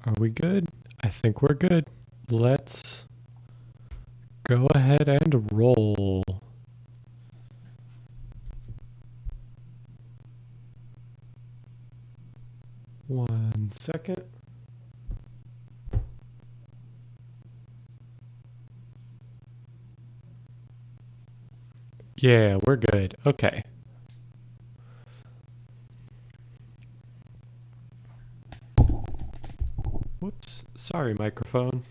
Are we good? I think we're good. Let's go ahead and roll. One second. Yeah, we're good. Okay. Whoops. Sorry, microphone.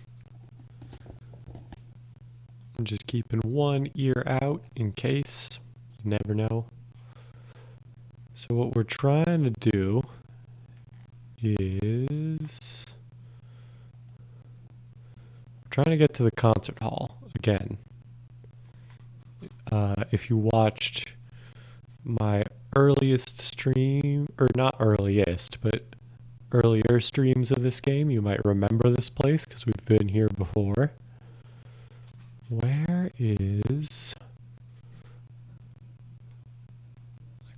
I'm just keeping one ear out in case. You never know. So what we're trying to do is trying to get to the concert hall again. If you watched my earliest stream, or not earliest, but earlier streams of this game, you might remember this place because we've been here before. Where is...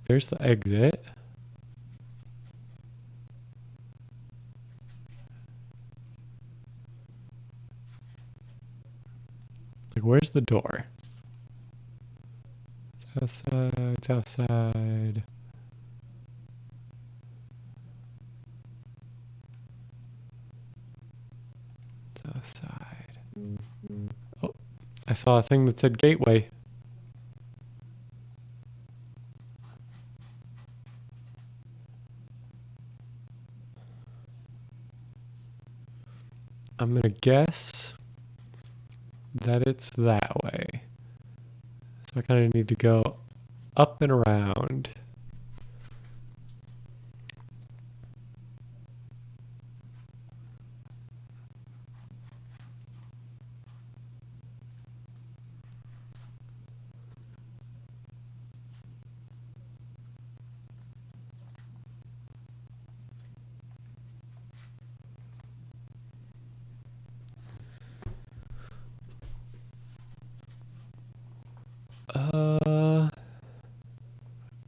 There's the exit. Like, where's the door? It's outside, it's outside. It's outside. Oh, I saw a thing that said gateway. I'm gonna guess that it's that way. So I kind of need to go up and around.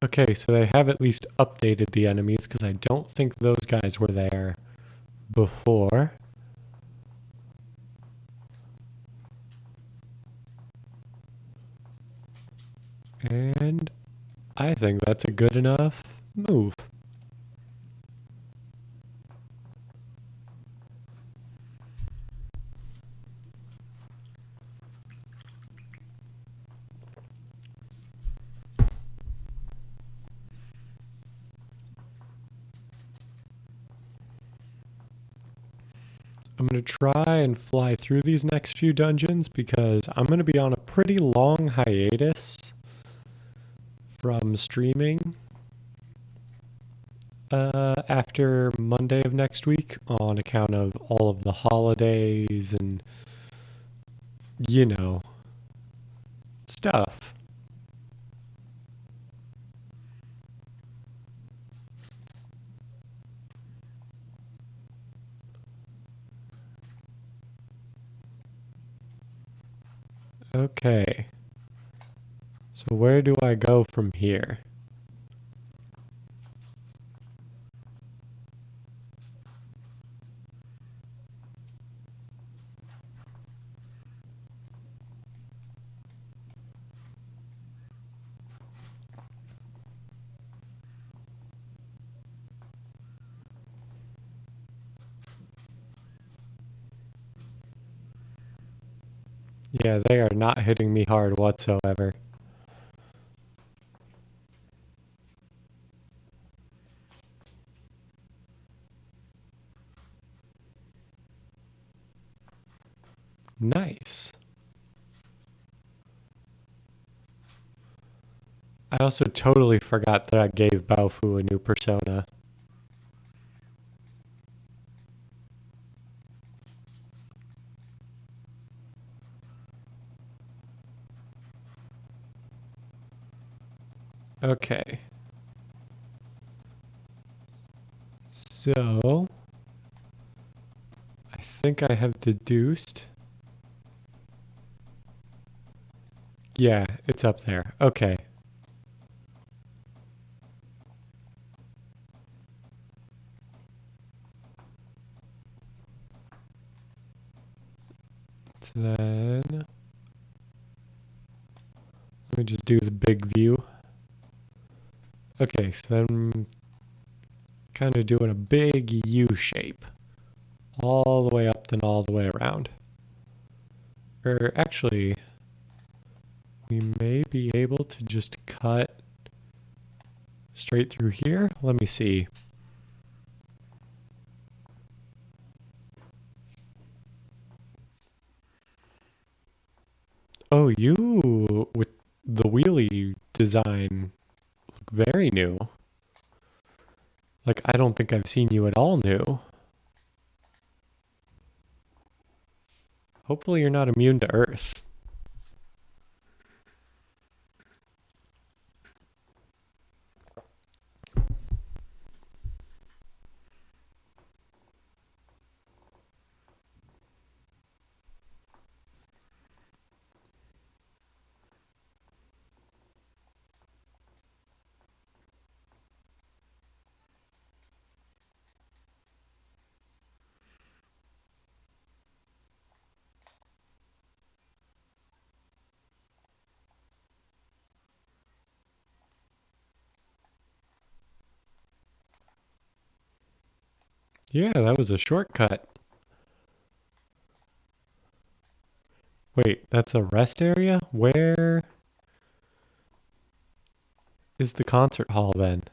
Okay, so they have at least updated the enemies because I don't think those guys were there before. And I think that's a good enough move. I'm going to try and fly through these next few dungeons because I'm going to be on a pretty long hiatus from streaming after Monday of next week on account of all of the holidays and, you know, stuff. Okay. So where do I go from here? Yeah, they are not hitting me hard whatsoever. Nice. I also totally forgot that I gave Baofu a new persona. Okay. So, I think I have deduced. Yeah, it's up there. Okay. Then let me just do the big view. Okay, so then kind of doing a big U shape all the way up and all the way around. Or actually, we may be able to just cut straight through here. Let me see. Oh, you with the wheelie design look very new. Like, I don't think I've seen you at all new. Hopefully you're not immune to Earth. Yeah, that was a shortcut. Wait, that's a rest area? Where is the concert hall then?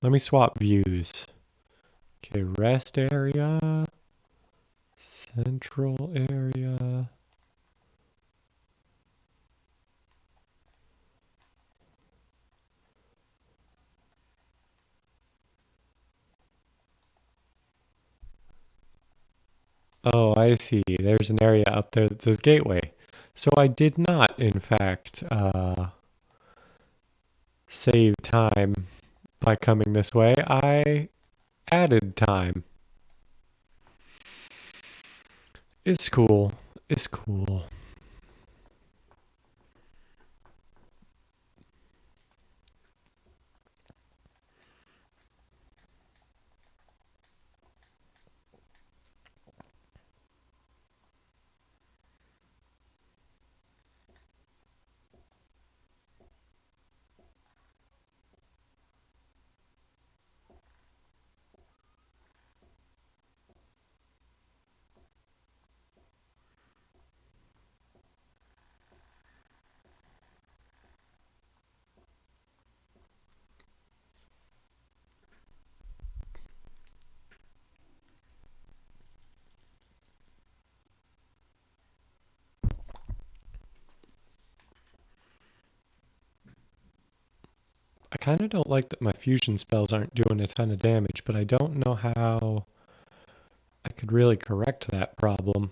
Let me swap views. Okay, rest area, central area. Oh, I see. There's an area up there that says gateway. So I did not, in fact, save time by coming this way. I added time. It's cool. It's cool. I kind of don't like that my fusion spells aren't doing a ton of damage, but I don't know how I could really correct that problem.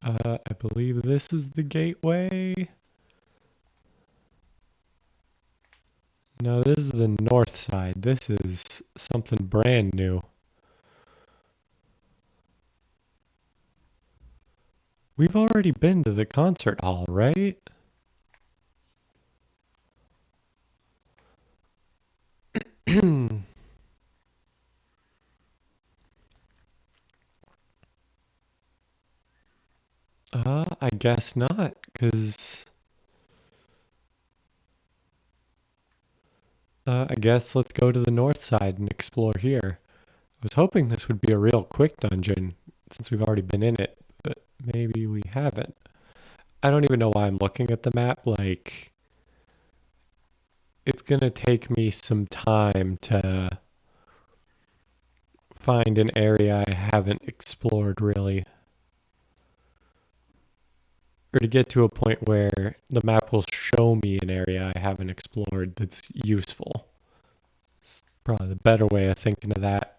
I believe this is the gateway. No, this is the north side. This is something brand new. We've already been to the concert hall, right? I guess not, because I guess let's go to the north side and explore here. I was hoping this would be a real quick dungeon since we've already been in it, but maybe we haven't. I don't even know why I'm looking at the map. Like, it's gonna take me some time to find an area I haven't explored really. Or to get to a point where the map will show me an area I haven't explored that's useful. It's probably the better way of thinking of that.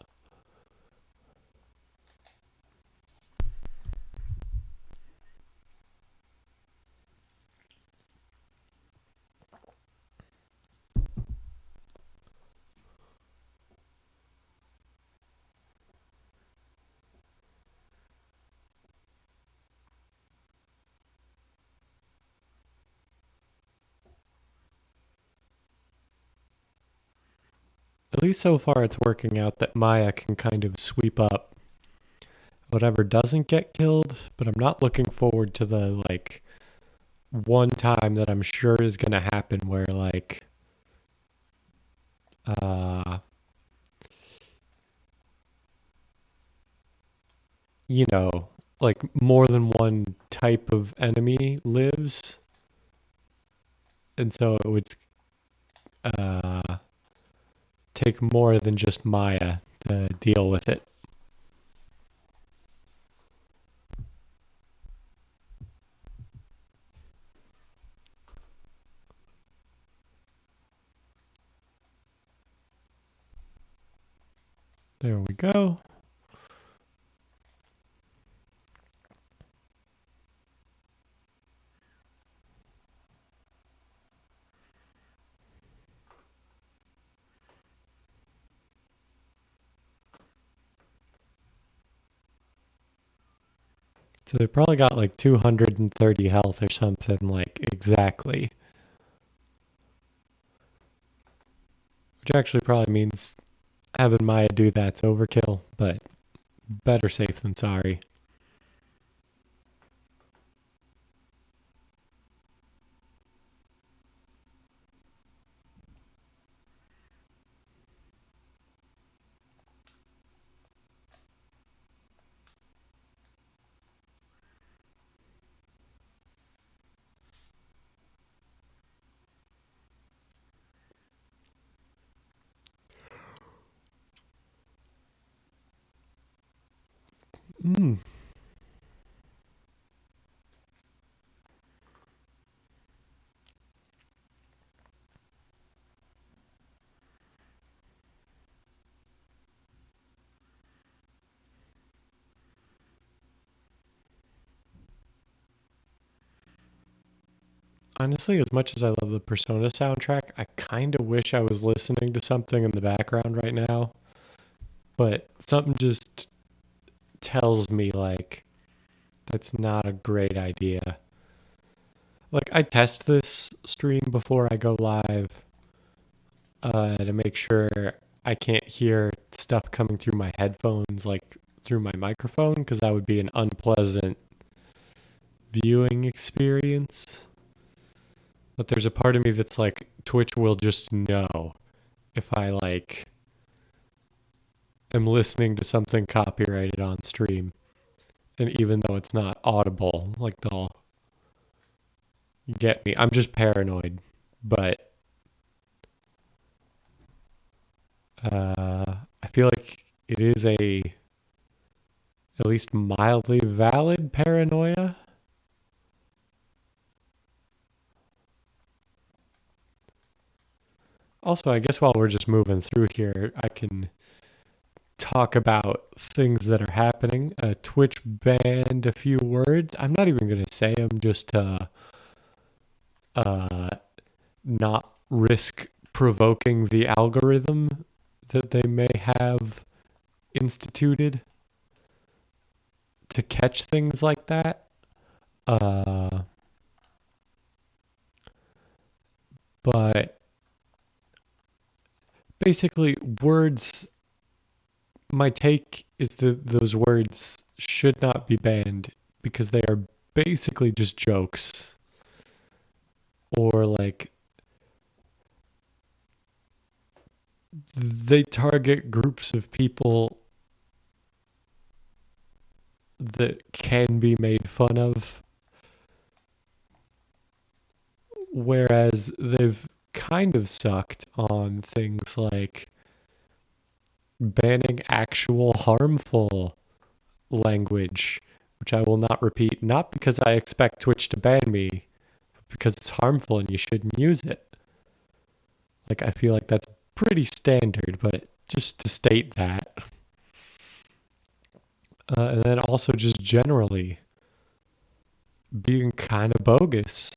At least so far it's working out that Maya can kind of sweep up whatever doesn't get killed, but I'm not looking forward to the like one time that I'm sure is going to happen where like uh you know, like more than one type of enemy lives, and so it would uh take more than just Maya to deal with it. There we go. So they probably got like 230 health or something, like exactly. Which actually probably means having Maya do that's overkill, but better safe than sorry. Mm. Honestly, as much as I love the Persona soundtrack, I kind of wish I was listening to something in the background right now, but something just tells me like that's not a great idea. Like I test this stream before I go live to make sure I can't hear stuff coming through my headphones like through my microphone because that would be an unpleasant viewing experience. But there's a part of me that's like Twitch will just know if I like am listening to something copyrighted on stream. And even though it's not audible, like they'll get me. I'm just paranoid. But I feel like it is a at least mildly valid paranoia. Also, I guess while we're just moving through here, I can talk about things that are happening. Twitch banned a few words. I'm not even going to say them just to uh, not risk provoking the algorithm that they may have instituted to catch things like that. Uh, but basically, words, my take is that those words should not be banned because they are basically just jokes or like they target groups of people that can be made fun of, whereas they've kind of sucked on things like banning actual harmful language, which I will not repeat, not because I expect Twitch to ban me, but because it's harmful and you shouldn't use it. Like, I feel like that's pretty standard, but just to state that. And then also just generally being kind of bogus.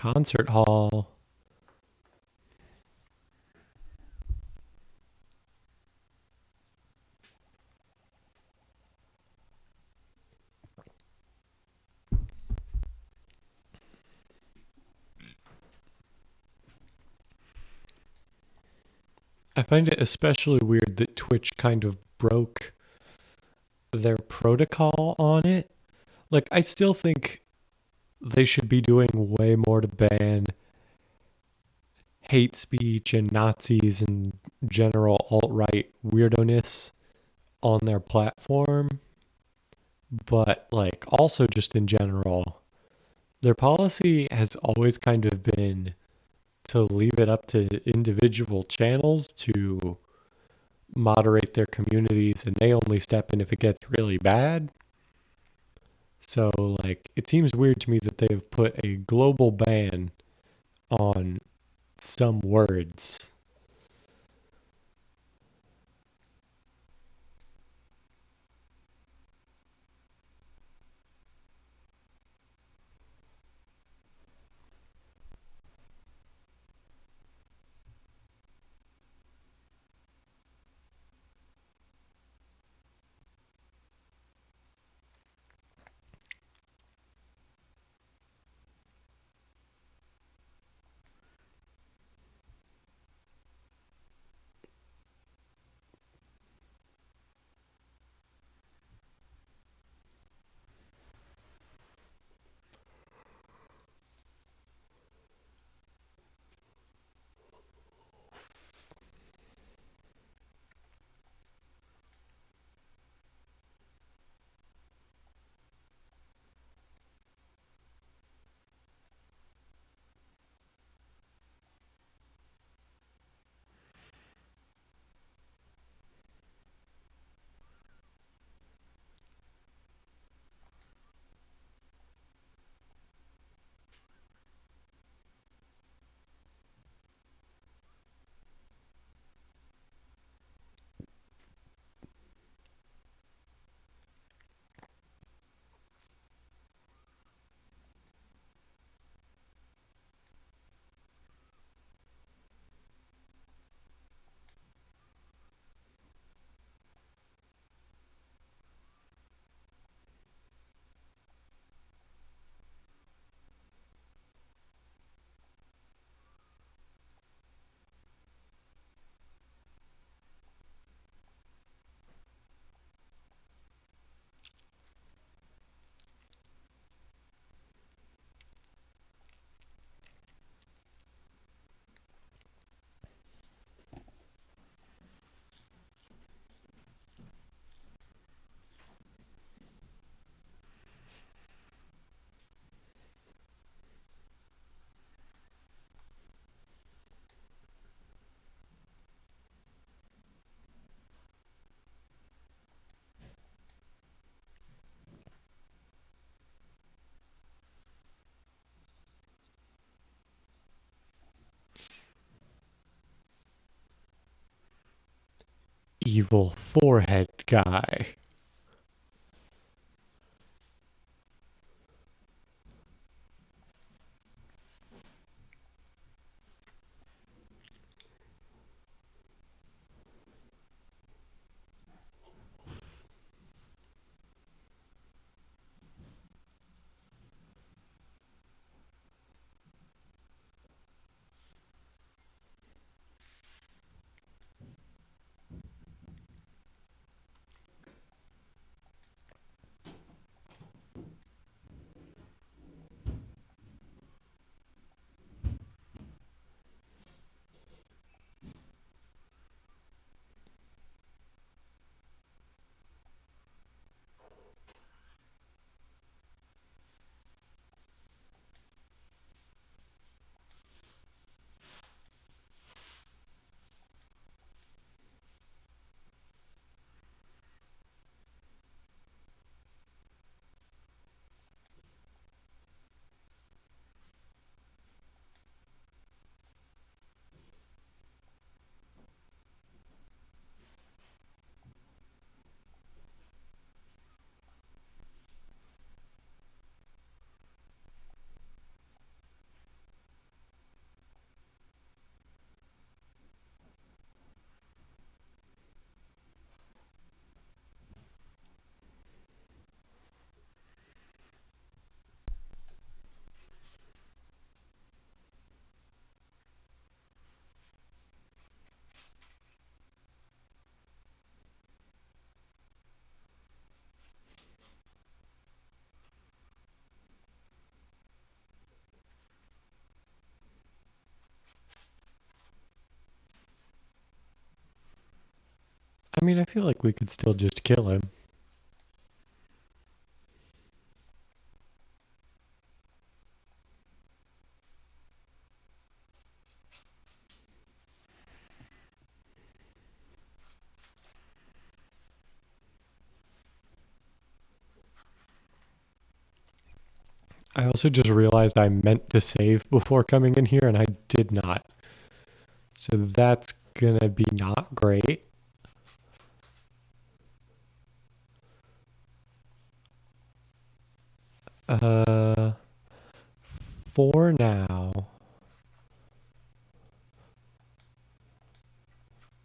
Concert hall. I find it especially weird that Twitch kind of broke their protocol on it. Like, I still think they should be doing way more to ban hate speech and Nazis and general alt right weirdo-ness on their platform. But, like, also just in general, their policy has always kind of been to leave it up to individual channels to moderate their communities, and they only step in if it gets really bad. So, like, it seems weird to me that they have put a global ban on some words. Evil forehead guy. I mean, I feel like we could still just kill him. I also just realized I meant to save before coming in here and I did not. So that's gonna be not great. Uh, for now,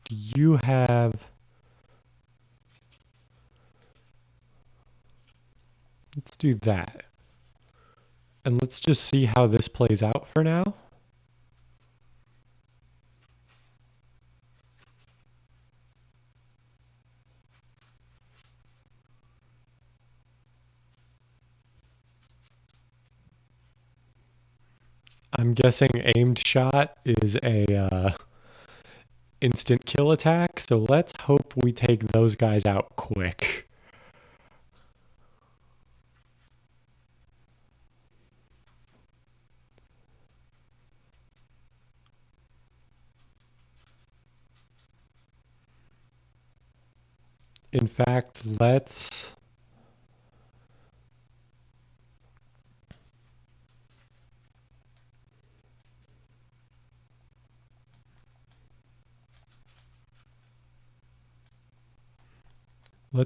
do you have... Let's do that. And let's just see how this plays out for now. I'm guessing aimed shot is a instant kill attack, so let's hope we take those guys out quick. In fact, let's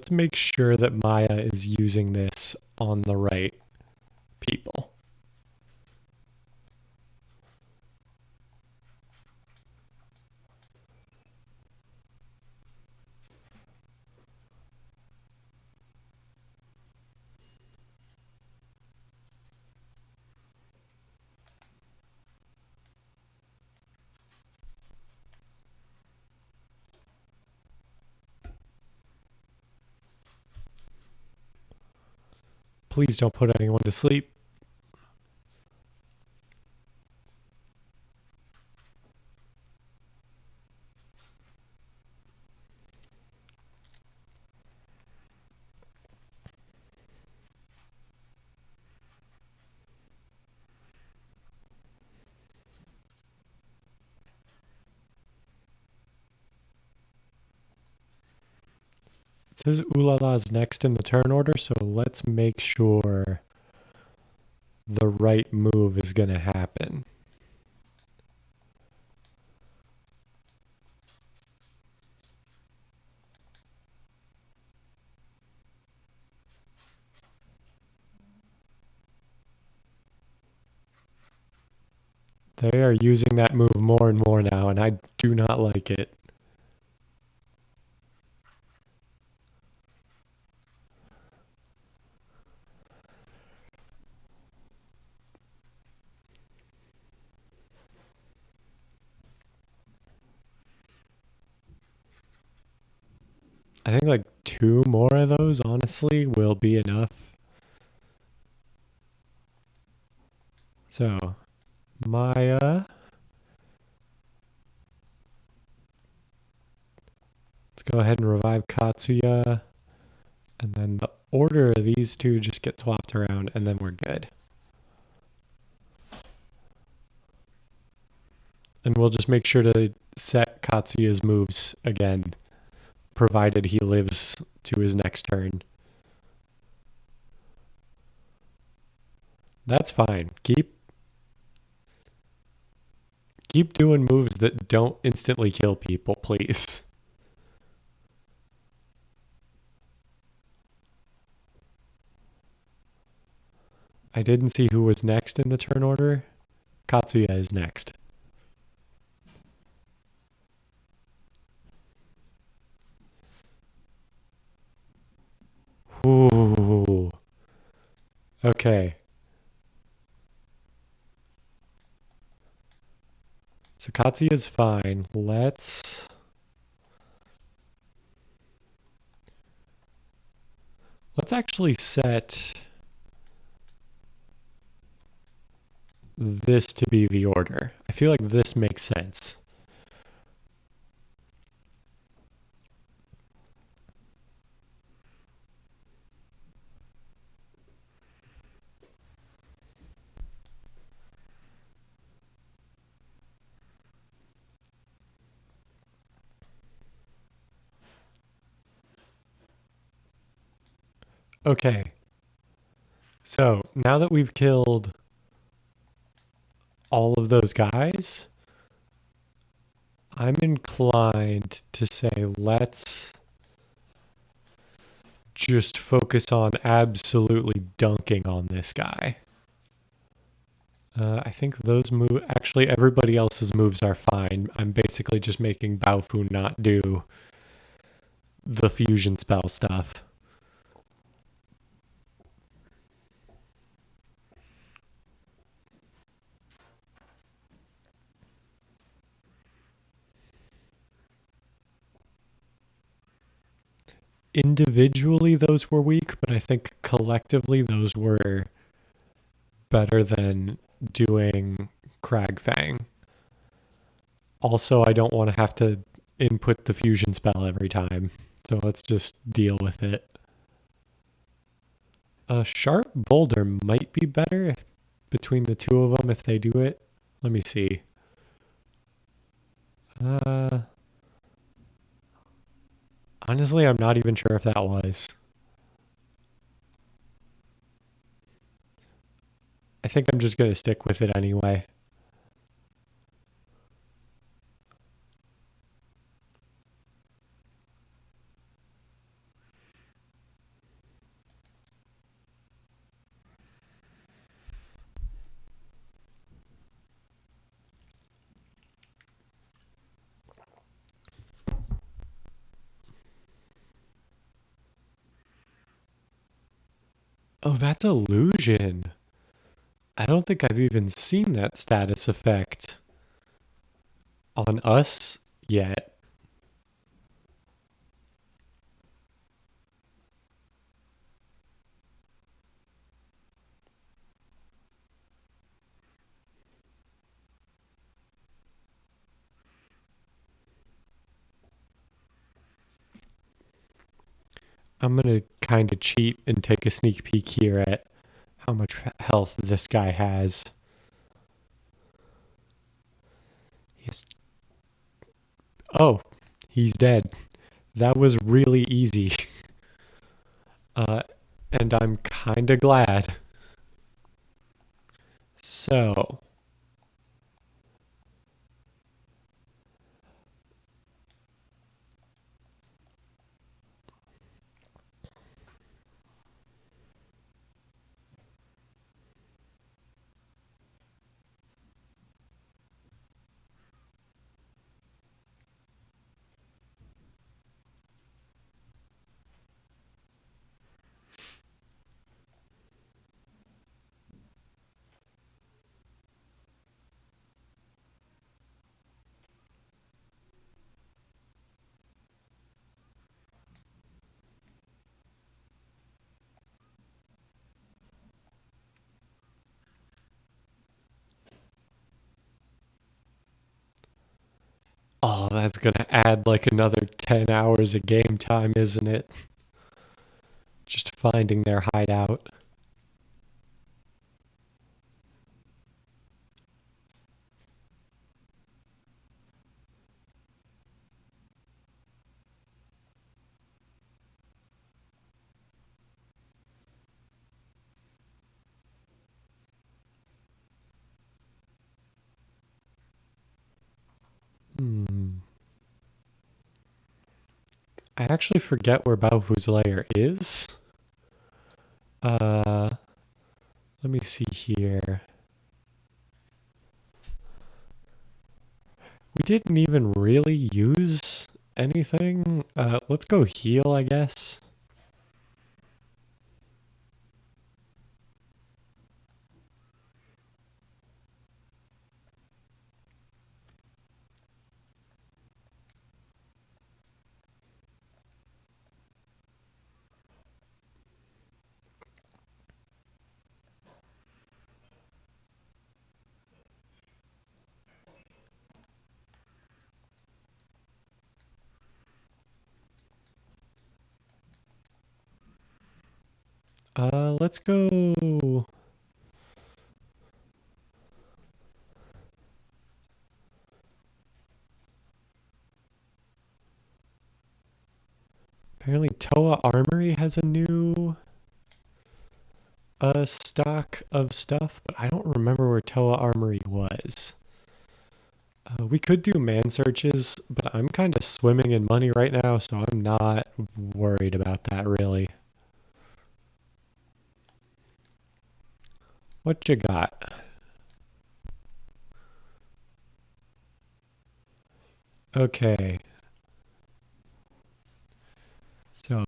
make sure that Maya is using this on the right people. Please don't put anyone to sleep. It says Ulala is next in the turn order, so let's make sure the right move is going to happen. They are using that move more and more now, and I do not like it. I think like 2 more of those, honestly, will be enough. So, Maya. Let's go ahead and revive Katsuya. And then the order of these two just get swapped around, and then we're good. And we'll just make sure to set Katsuya's moves again, provided he lives to his next turn. That's fine. Keep doing moves that don't instantly kill people, please. I didn't see who was next in the turn order. Katsuya is next. Ooh. Okay. So Katsuya's fine. Let's actually set this to be the order. I feel like this makes sense. Okay, so now that we've killed all of those guys, I'm inclined to say let's just focus on absolutely dunking on this guy. I think those move. Actually, everybody else's moves are fine. I'm basically just making Baofu not do the fusion spell stuff. Individually, those were weak, but I think collectively, those were better than doing Cragfang. Also, I don't want to have to input the fusion spell every time, so let's just deal with it. A sharp boulder might be better between the two of them if they do it. Let me see. Uh, Honestly, I'm not even sure if that was. I think I'm just going to stick with it anyway. Oh, that's illusion. I don't think I've even seen that status effect on us yet. I'm going to kind of cheat and take a sneak peek here at how much health this guy has. He's, oh, he's dead. That was really easy. Uh, and I'm kind of glad. So, oh, that's going to add like another 10 hours of game time, isn't it? Just finding their hideout. Hmm. I actually forget where Baofu's lair is. Uh, Let me see here. We didn't even really use anything. Let's go heal, I guess. Let's go. Apparently, Toa Armory has a new a stock of stuff, but I don't remember where Toa Armory was. We could do man searches, but I'm kind of swimming in money right now, so I'm not worried about that really. What you got? Okay, so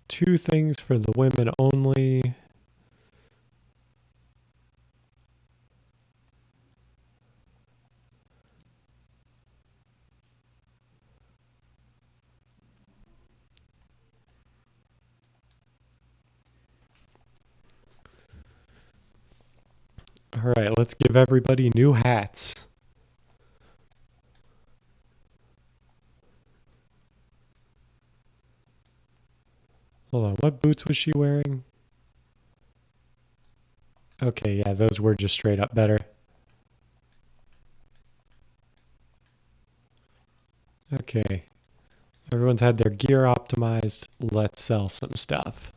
two things for the women only. All right, let's give everybody new hats. Hold on, what boots was she wearing? Okay, yeah, those were just straight up better. Okay, everyone's had their gear optimized. Let's sell some stuff.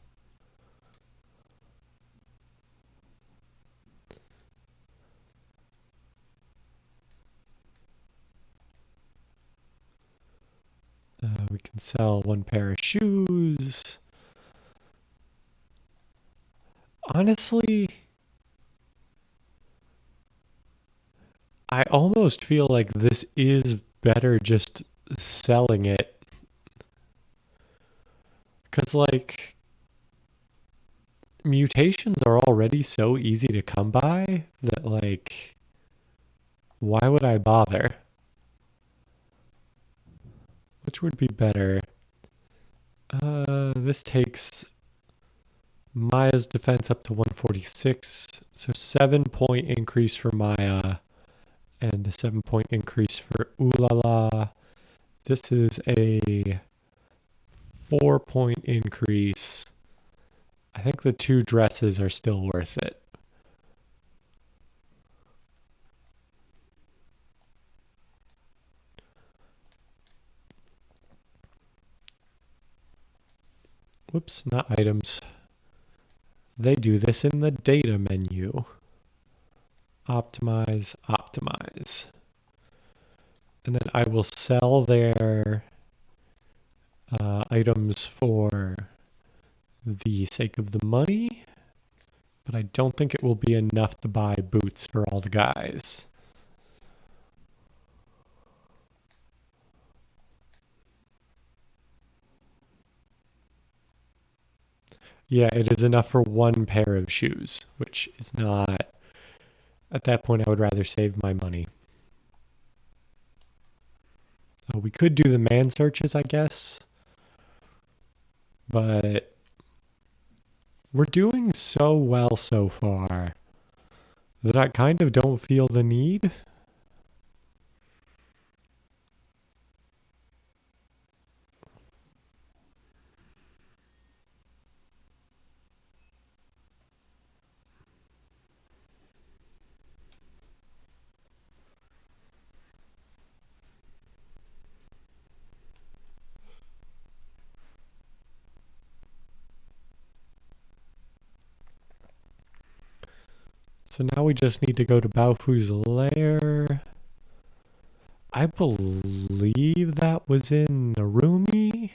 We can sell one pair of shoes. Honestly, I almost feel like this is better just selling it. Because, like, mutations are already so easy to come by that, like, why would I bother? Which would be better? This takes Maya's defense up to 146. So 7-point increase for Maya and a 7-point increase for Ulala. This is a 4-point increase. I think the two dresses are still worth it. Whoops, not items. They do this in the data menu. Optimize, optimize. And then I will sell their items for the sake of the money, but I don't think it will be enough to buy boots for all the guys. Yeah, it is enough for one pair of shoes, which is not. At that point, I would rather save my money. We could do the man searches, I guess, but we're doing so well so far that I kind of don't feel the need. So now we just need to go to Baofu's lair. I believe that was in Narumi.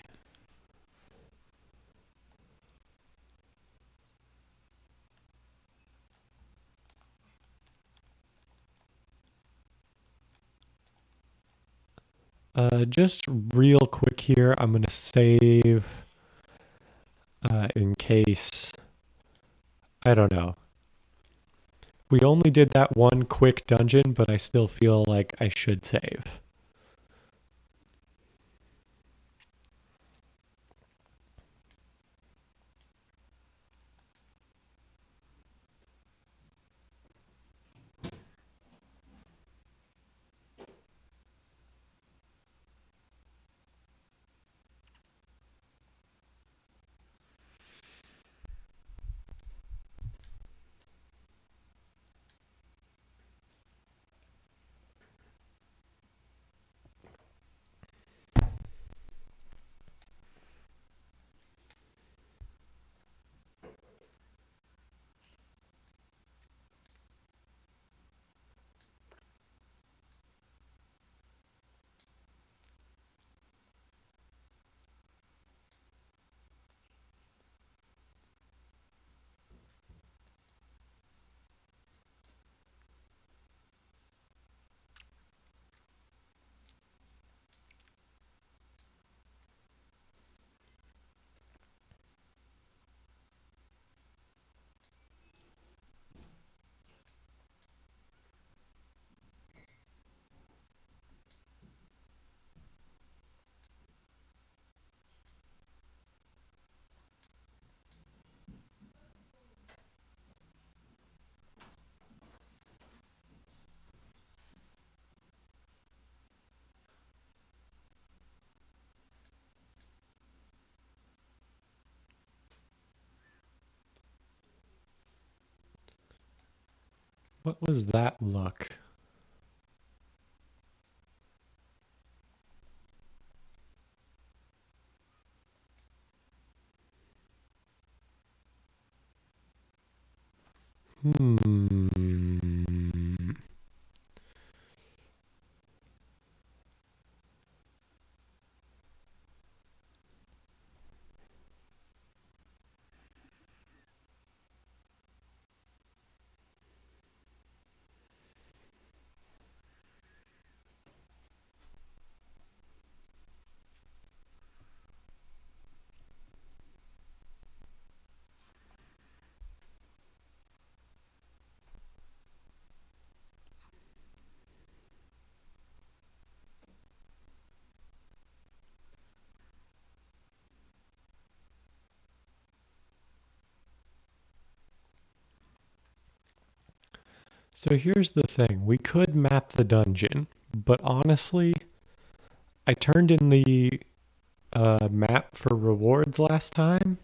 Just real quick here, I'm going to save in case. I don't know. We only did that one quick dungeon, but I still feel like I should save. What was that look? Hmm. So here's the thing. We could map the dungeon, but honestly, I turned in the map for rewards last time,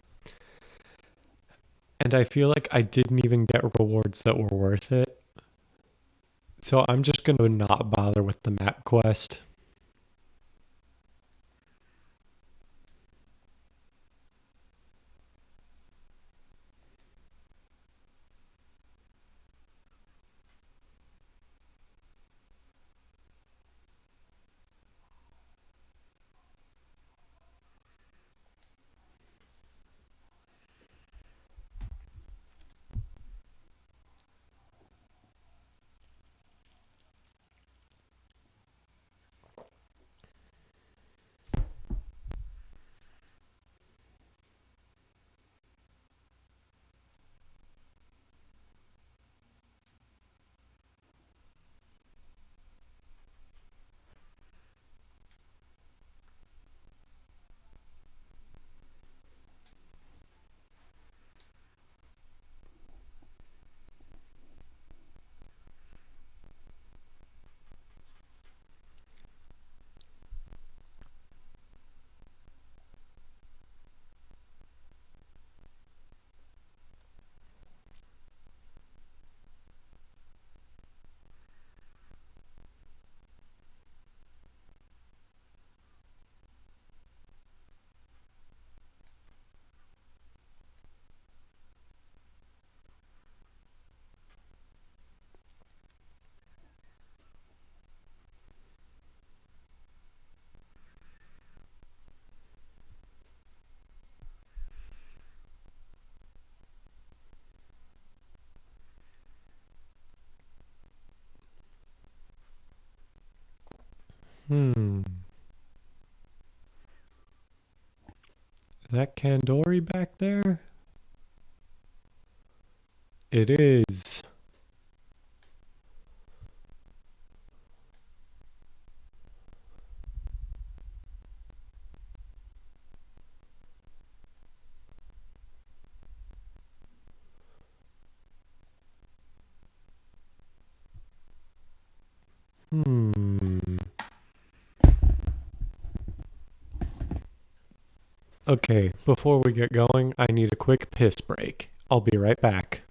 and I feel like I didn't even get rewards that were worth it. So I'm just going to not bother with the map quest. Hmm. Is that Kandori back there? It is. Hmm. Okay, before we get going, I need a quick piss break. I'll be right back.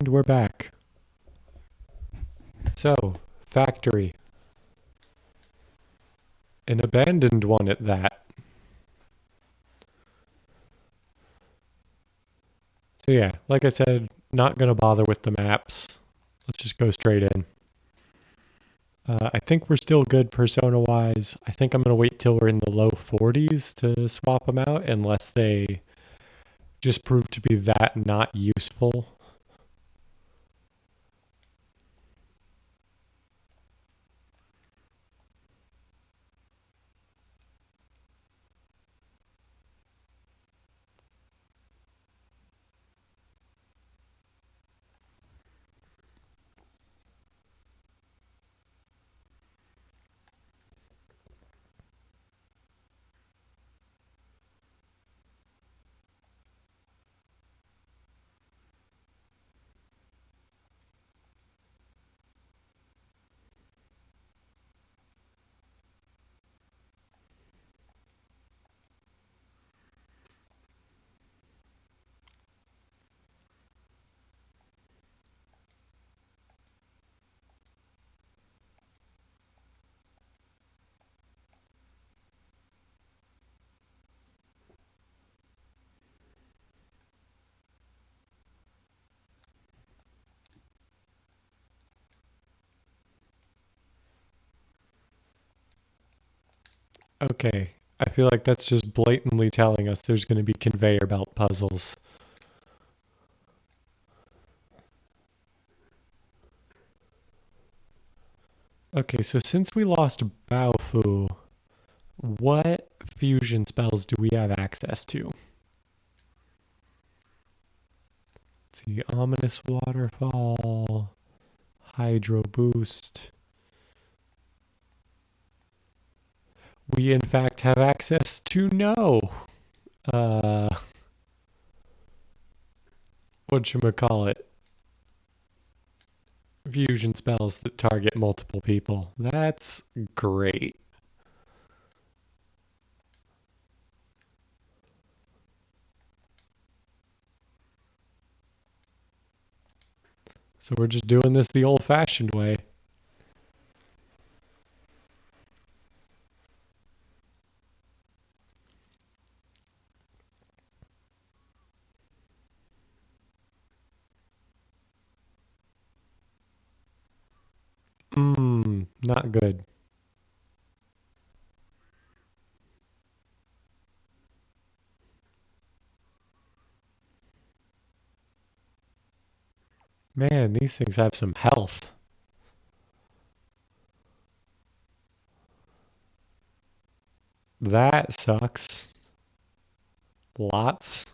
And we're back. So, factory. An abandoned one at that. So yeah, like I said, not going to bother with the maps. Let's just go straight in. I think we're still good persona-wise. I think I'm going to wait till we're in the low 40s to swap them out, unless they just prove to be that not useful. Okay, I feel like that's just blatantly telling us there's going to be conveyor belt puzzles. Okay, so since we lost Baofu, what fusion spells do we have access to? Let's see, Ominous Waterfall, Hydro Boost. We in fact have access to no. Uh, whatchamacallit? Fusion spells that target multiple people. That's great. So we're just doing this the old-fashioned way. Not good. Man, these things have some health. That sucks. Lots.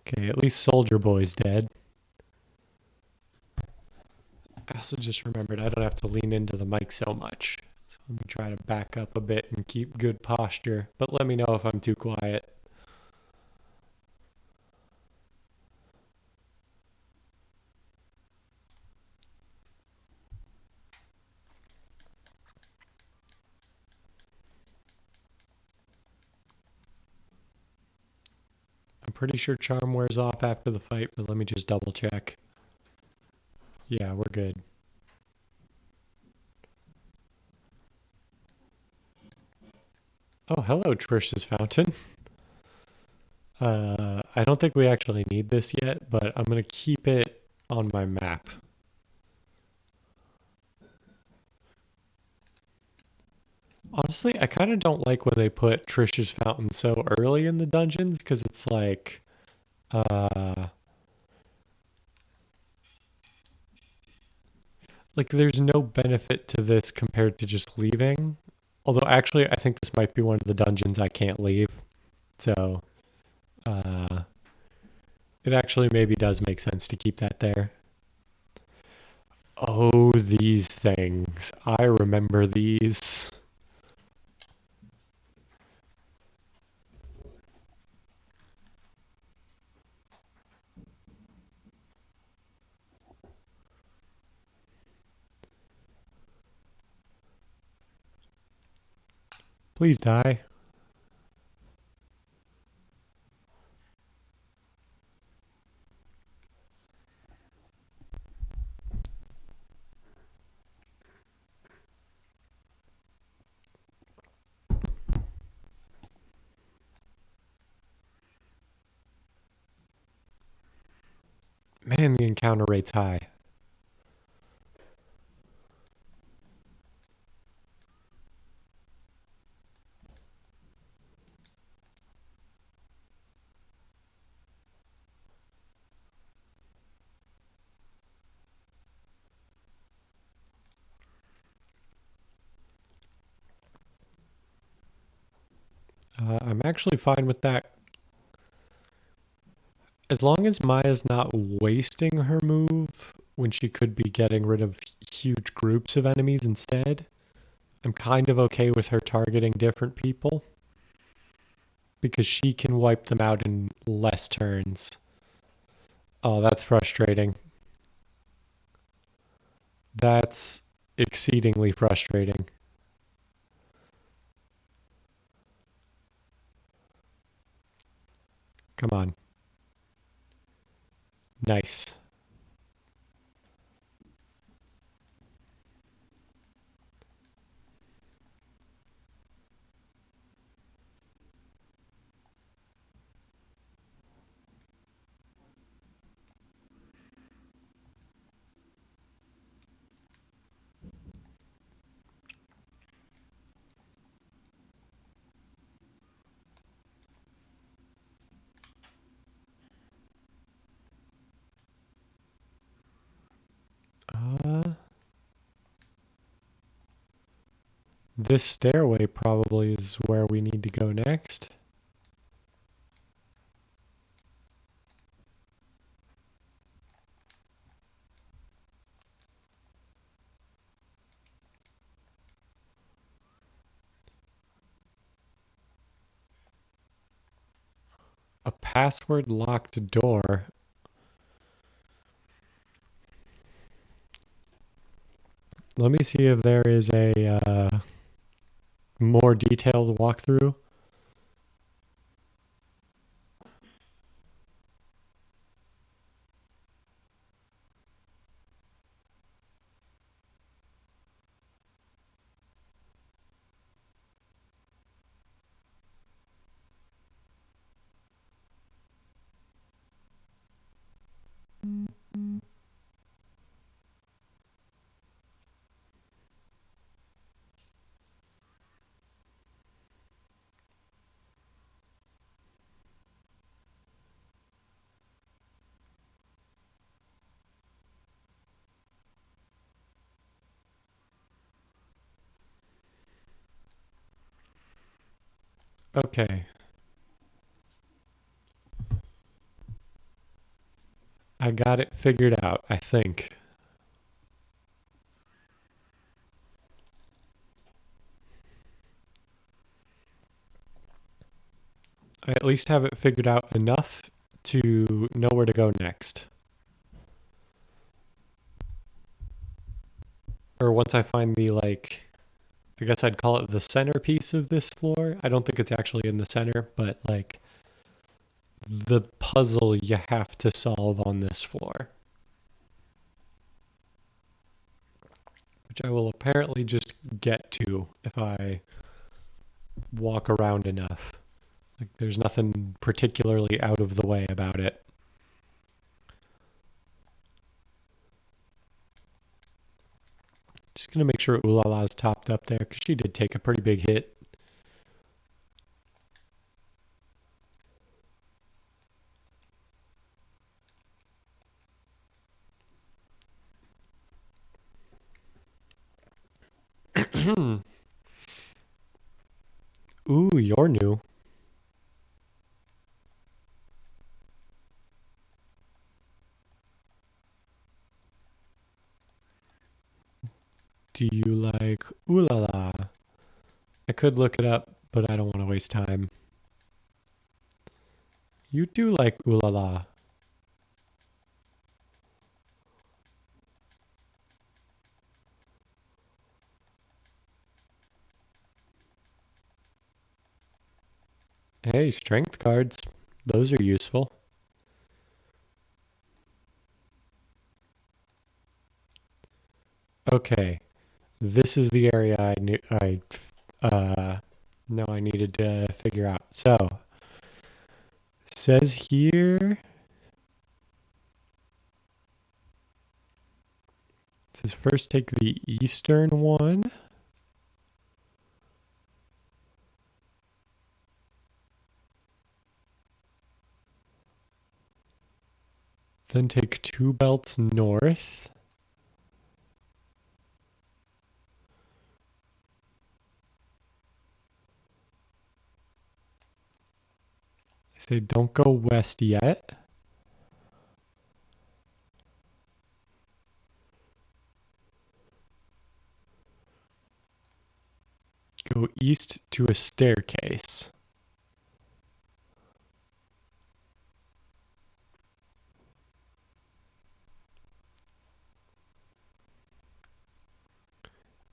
Okay, at least Soldier Boy's dead. I also just remembered I don't have to lean into the mic so much. So let me try to back up a bit and keep good posture, but let me know if I'm too quiet. I'm pretty sure charm wears off after the fight, but let me just double check. Yeah, we're good. Oh, hello, Trish's Fountain. I don't think we actually need this yet, but I'm going to keep it on my map. Honestly, I kind of don't like when they put Trish's Fountain so early in the dungeons, because it's like there's no benefit to this compared to just leaving. Although actually, I think this might be one of the dungeons I can't leave. So, uh, it actually maybe does make sense to keep that there. Oh, these things. I remember these. Please die. Man, the encounter rate's high. I'm actually fine with that. As long as Maya's not wasting her move when she could be getting rid of huge groups of enemies instead, I'm kind of okay with her targeting different people because she can wipe them out in less turns. Oh, that's frustrating. That's exceedingly frustrating. Come on. Nice. Uh, this stairway probably is where we need to go next. A password locked door. Let me see if there is a more detailed walkthrough. Okay. I got it figured out, I think. I at least have it figured out enough to know where to go next. Or once I find the, like, I guess I'd call it the centerpiece of this floor. I don't think it's actually in the center, but, like, the puzzle you have to solve on this floor. Which I will apparently just get to if I walk around enough. Like, there's nothing particularly out of the way about it. Just gonna make sure Ulala's topped up there because she did take a pretty big hit. Ooh, you're new. Do you like Ulala? I could look it up, but I don't want to waste time. You do like Ulala. Hey, strength cards. Those are useful. Okay, this is the area I knew I know I needed to figure out. So, says here, it says first take the eastern one. Then take 2 belts north. They say don't go west yet. Go east to a staircase.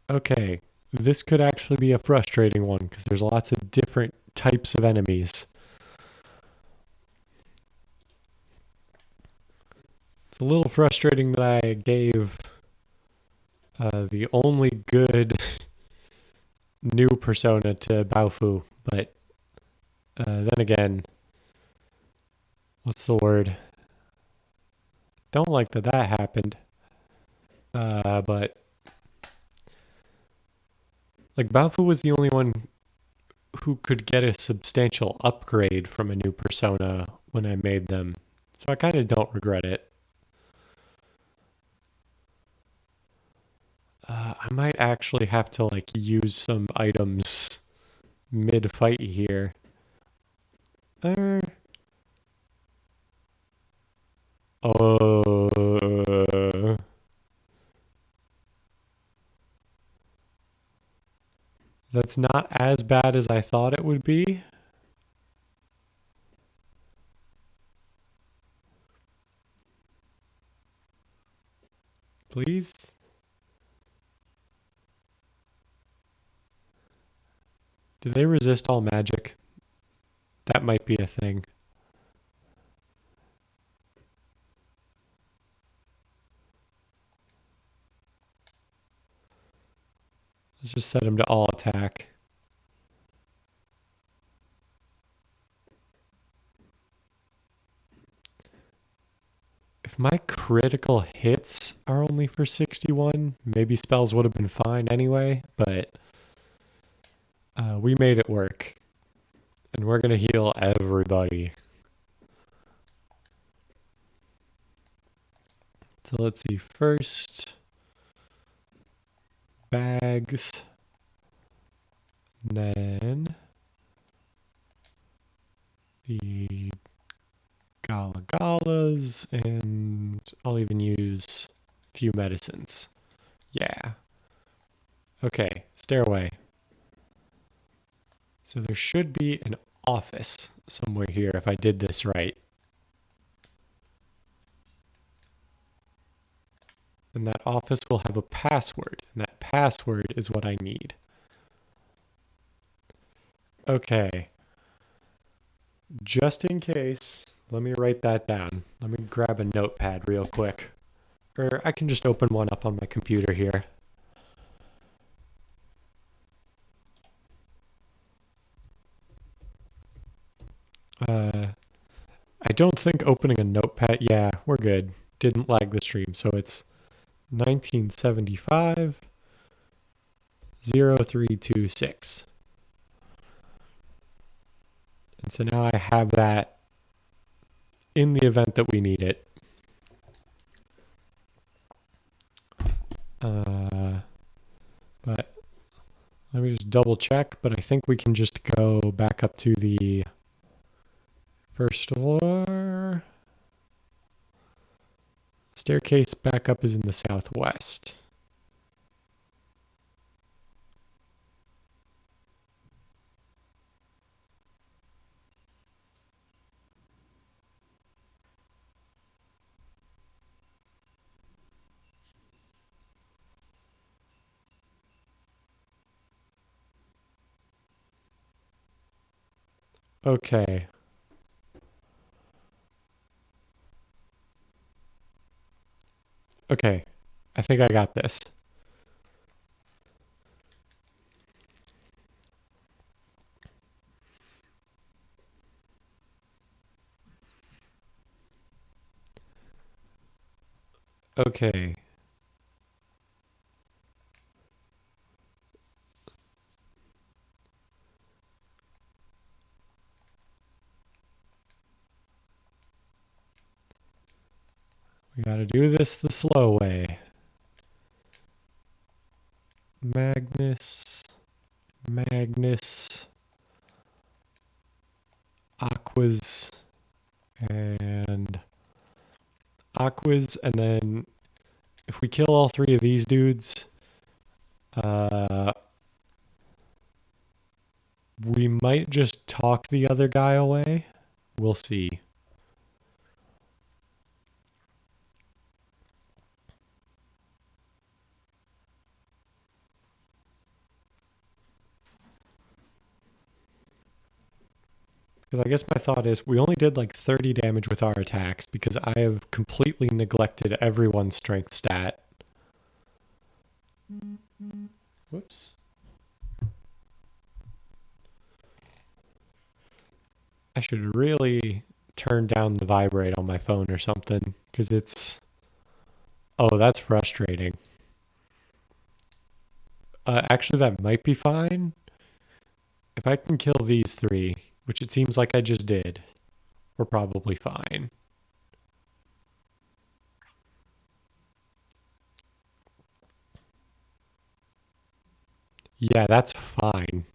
Okay, this could actually be a frustrating one because there's lots of different types of enemies. It's a little frustrating that I gave the only good new persona to Baofu, but then again, what's the word? Don't like that happened. But like Baofu was the only one who could get a substantial upgrade from a new persona when I made them, so I kind of don't regret it. I might actually have to like use some items mid fight here. Uh, oh, that's not as bad as I thought it would be. Please. Do they resist all magic? That might be a thing. Let's just set him to all attack. If my critical hits are only for 61, maybe spells would have been fine anyway, but we made it work. And we're going to heal everybody. So let's see. First, bags. Then the Gala Galas, and I'll even use a few medicines. Yeah. Okay, stairway. So there should be an office somewhere here if I did this right. And that office will have a password, and that password is what I need. Okay. Just in case, let me write that down. Let me grab a notepad real quick. Or I can just open one up on my computer here. I don't think opening a notepad, yeah, we're good. Didn't lag the stream, so it's 1975 0326. And so now I have that in the event that we need it. But let me just double check, but I think we can just go back up to the first floor. Staircase back up is in the southwest. Okay. Okay. I think I got this. Okay. We gotta do this the slow way. Magnus. Magnus. Aquas. And Aquas. And then if we kill all three of these dudes, we might just talk the other guy away. We'll see. Because I guess my thought is we only did like 30 damage with our attacks because I have completely neglected everyone's strength stat. Whoops. I should really turn down the vibrate on my phone or something because it's. Oh, that's frustrating. Actually, that might be fine. If I can kill these three, which it seems like I just did, we're probably fine. Yeah, that's fine.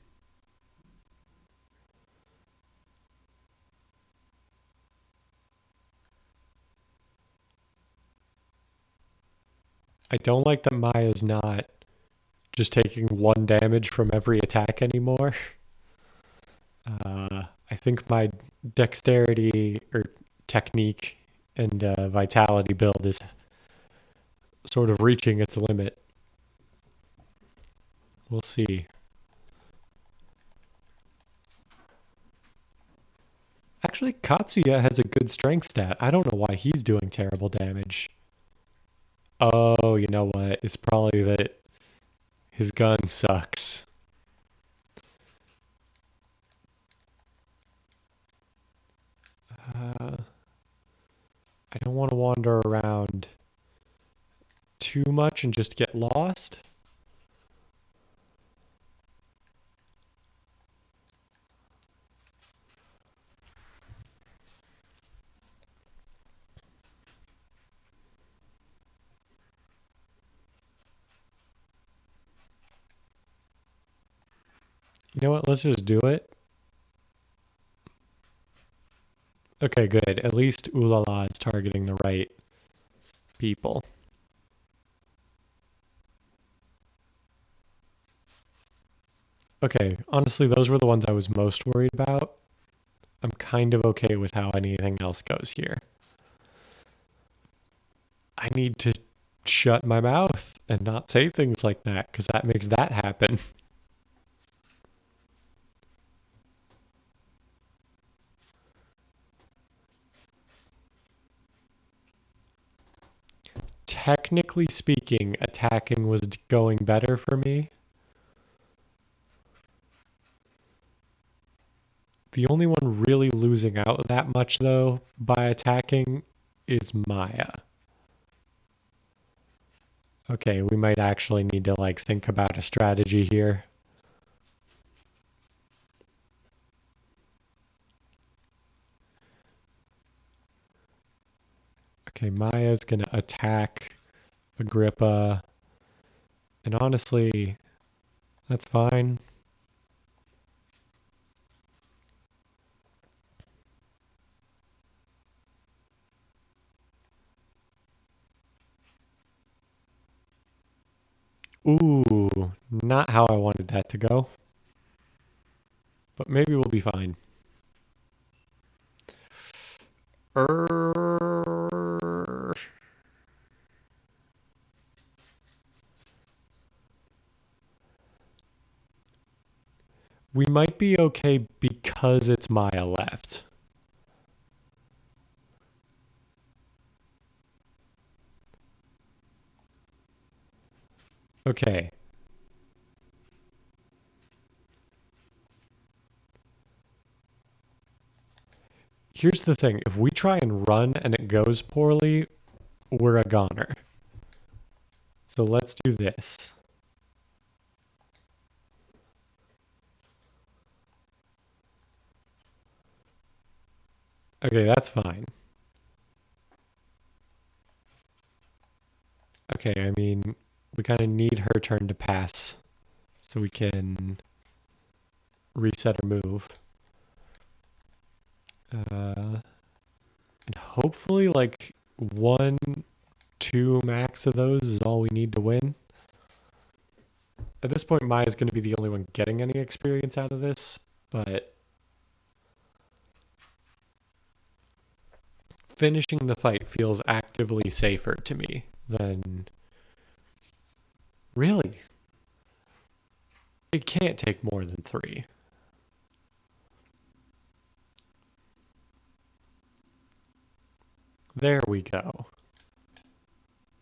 I don't like that Maya's not just taking one damage from every attack anymore. I think my dexterity or technique and vitality build is sort of reaching its limit. We'll see. Actually, Katsuya has a good strength stat. I don't know why he's doing terrible damage. Oh, you know what? It's probably that his gun sucks. I don't want to wander around too much and just get lost. You know what? Let's just do it. Okay, good. At least Ulala is targeting the right people. Okay, honestly, those were the ones I was most worried about. I'm kind of okay with how anything else goes here. I need to shut my mouth and not say things like that because that makes that happen. Technically speaking, attacking was going better for me. The only one really losing out that much, though, by attacking is Maya. Okay, we might actually need to, like, think about a strategy here. Okay, Maya's gonna attack Agrippa. And honestly, that's fine. Ooh, not how I wanted that to go. But maybe we'll be fine. We might be okay because it's Maya left. Okay. Here's the thing. If we try and run and it goes poorly, we're a goner. So let's do this. Okay, that's fine. Okay, I mean, we kind of need her turn to pass so we can reset our move. And hopefully, like, 1, 2 max of those is all we need to win. At this point, Maya's going to be the only one getting any experience out of this, but finishing the fight feels actively safer to me than... Really? It can't take more than 3. There we go.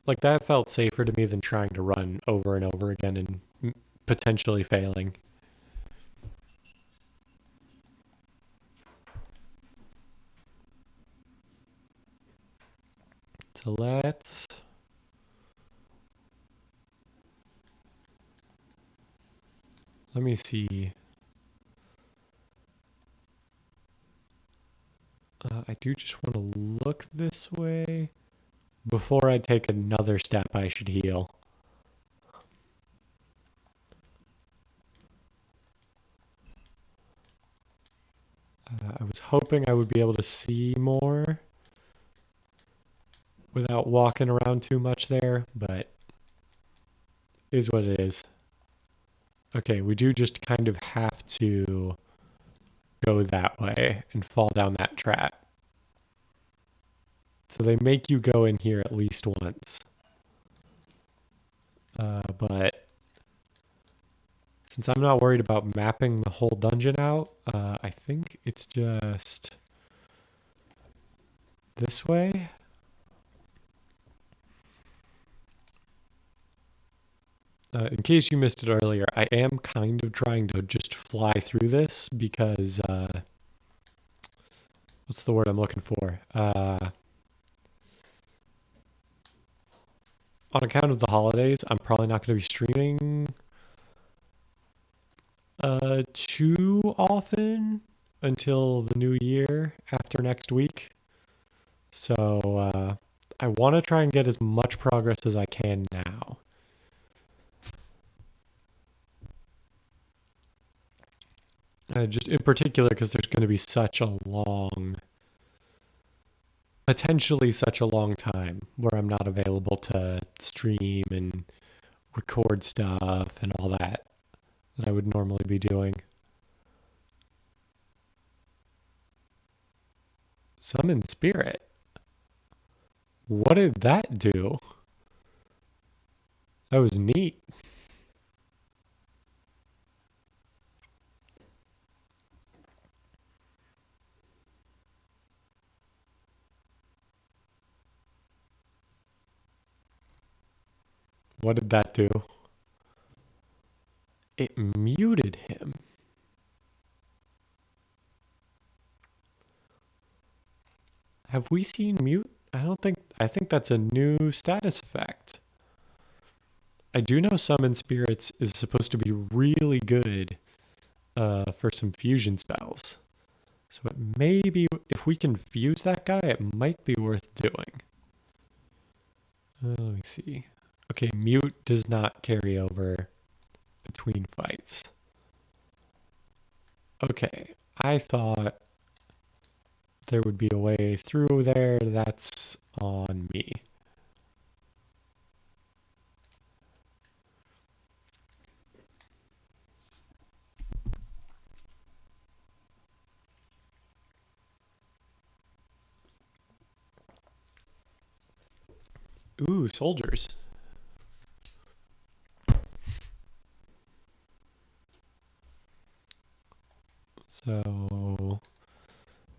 Like, that felt safer to me than trying to run over and over again and potentially failing. So let me see. I do just want to look this way. Before I take another step, I should heal. I was hoping I would be able to see more without walking around too much there, but it is what it is. Okay, we do just kind of have to go that way and fall down that trap. So they make you go in here at least once. But since I'm not worried about mapping the whole dungeon out, I think it's just this way. In case you missed it earlier, I am kind of trying to just fly through this because, what's the word I'm looking for? On account of the holidays, I'm probably not going to be streaming too often until the new year after next week. So I want to try and get as much progress as I can now. Just in particular because there's going to be potentially such a long time where I'm not available to stream and record stuff and all that I would normally be doing. Summon Spirit. What did that do? That was neat. What did that do? It muted him. Have we seen mute? I think that's a new status effect. I do know Summon Spirits is supposed to be really good for some fusion spells. So it may be, if we can fuse that guy, it might be worth doing. Let me see. Okay, mute does not carry over between fights. Okay, I thought there would be a way through there. That's on me. Ooh, soldiers. So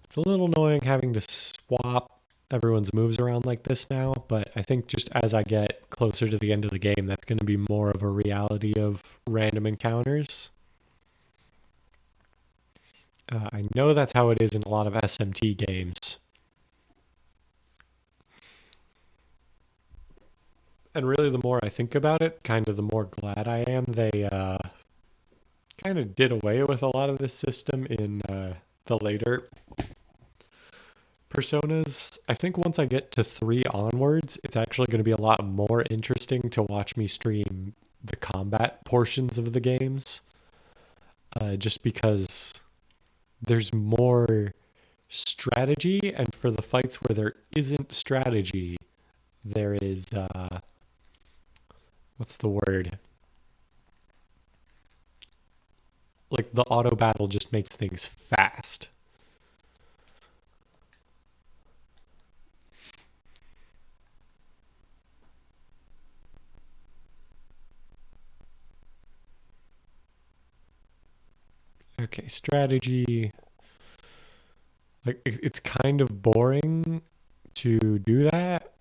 it's a little annoying having to swap everyone's moves around like this now, but I think just as I get closer to the end of the game, that's going to be more of a reality of random encounters. I know that's how it is in a lot of SMT games. And really, the more I think about it, kind of the more glad I am they kind of did away with a lot of this system in the later Personas. I think once I get to 3 onwards, it's actually going to be a lot more interesting to watch me stream the combat portions of the games. Just because there's more strategy, and for the fights where there isn't strategy, there is, what's the word? Like the auto battle just makes things fast. Okay, strategy. Like it's kind of boring to do that.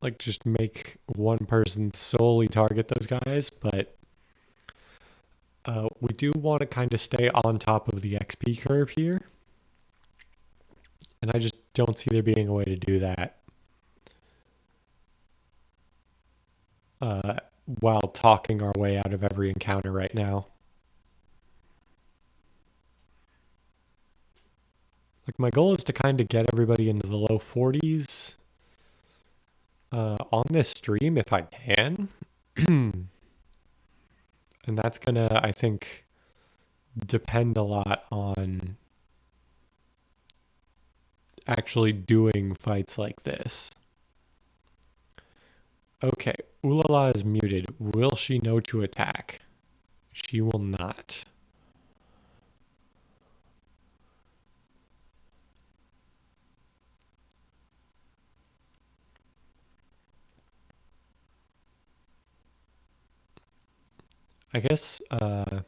Like just make one person solely target those guys, but we do want to kind of stay on top of the XP curve here, and I just don't see there being a way to do that while talking our way out of every encounter right now. Like my goal is to kind of get everybody into the low 40s on this stream if I can. And that's gonna, I think, depend a lot on actually doing fights like this. Okay, Ulala is muted. Will she know to attack? She will not. I guess I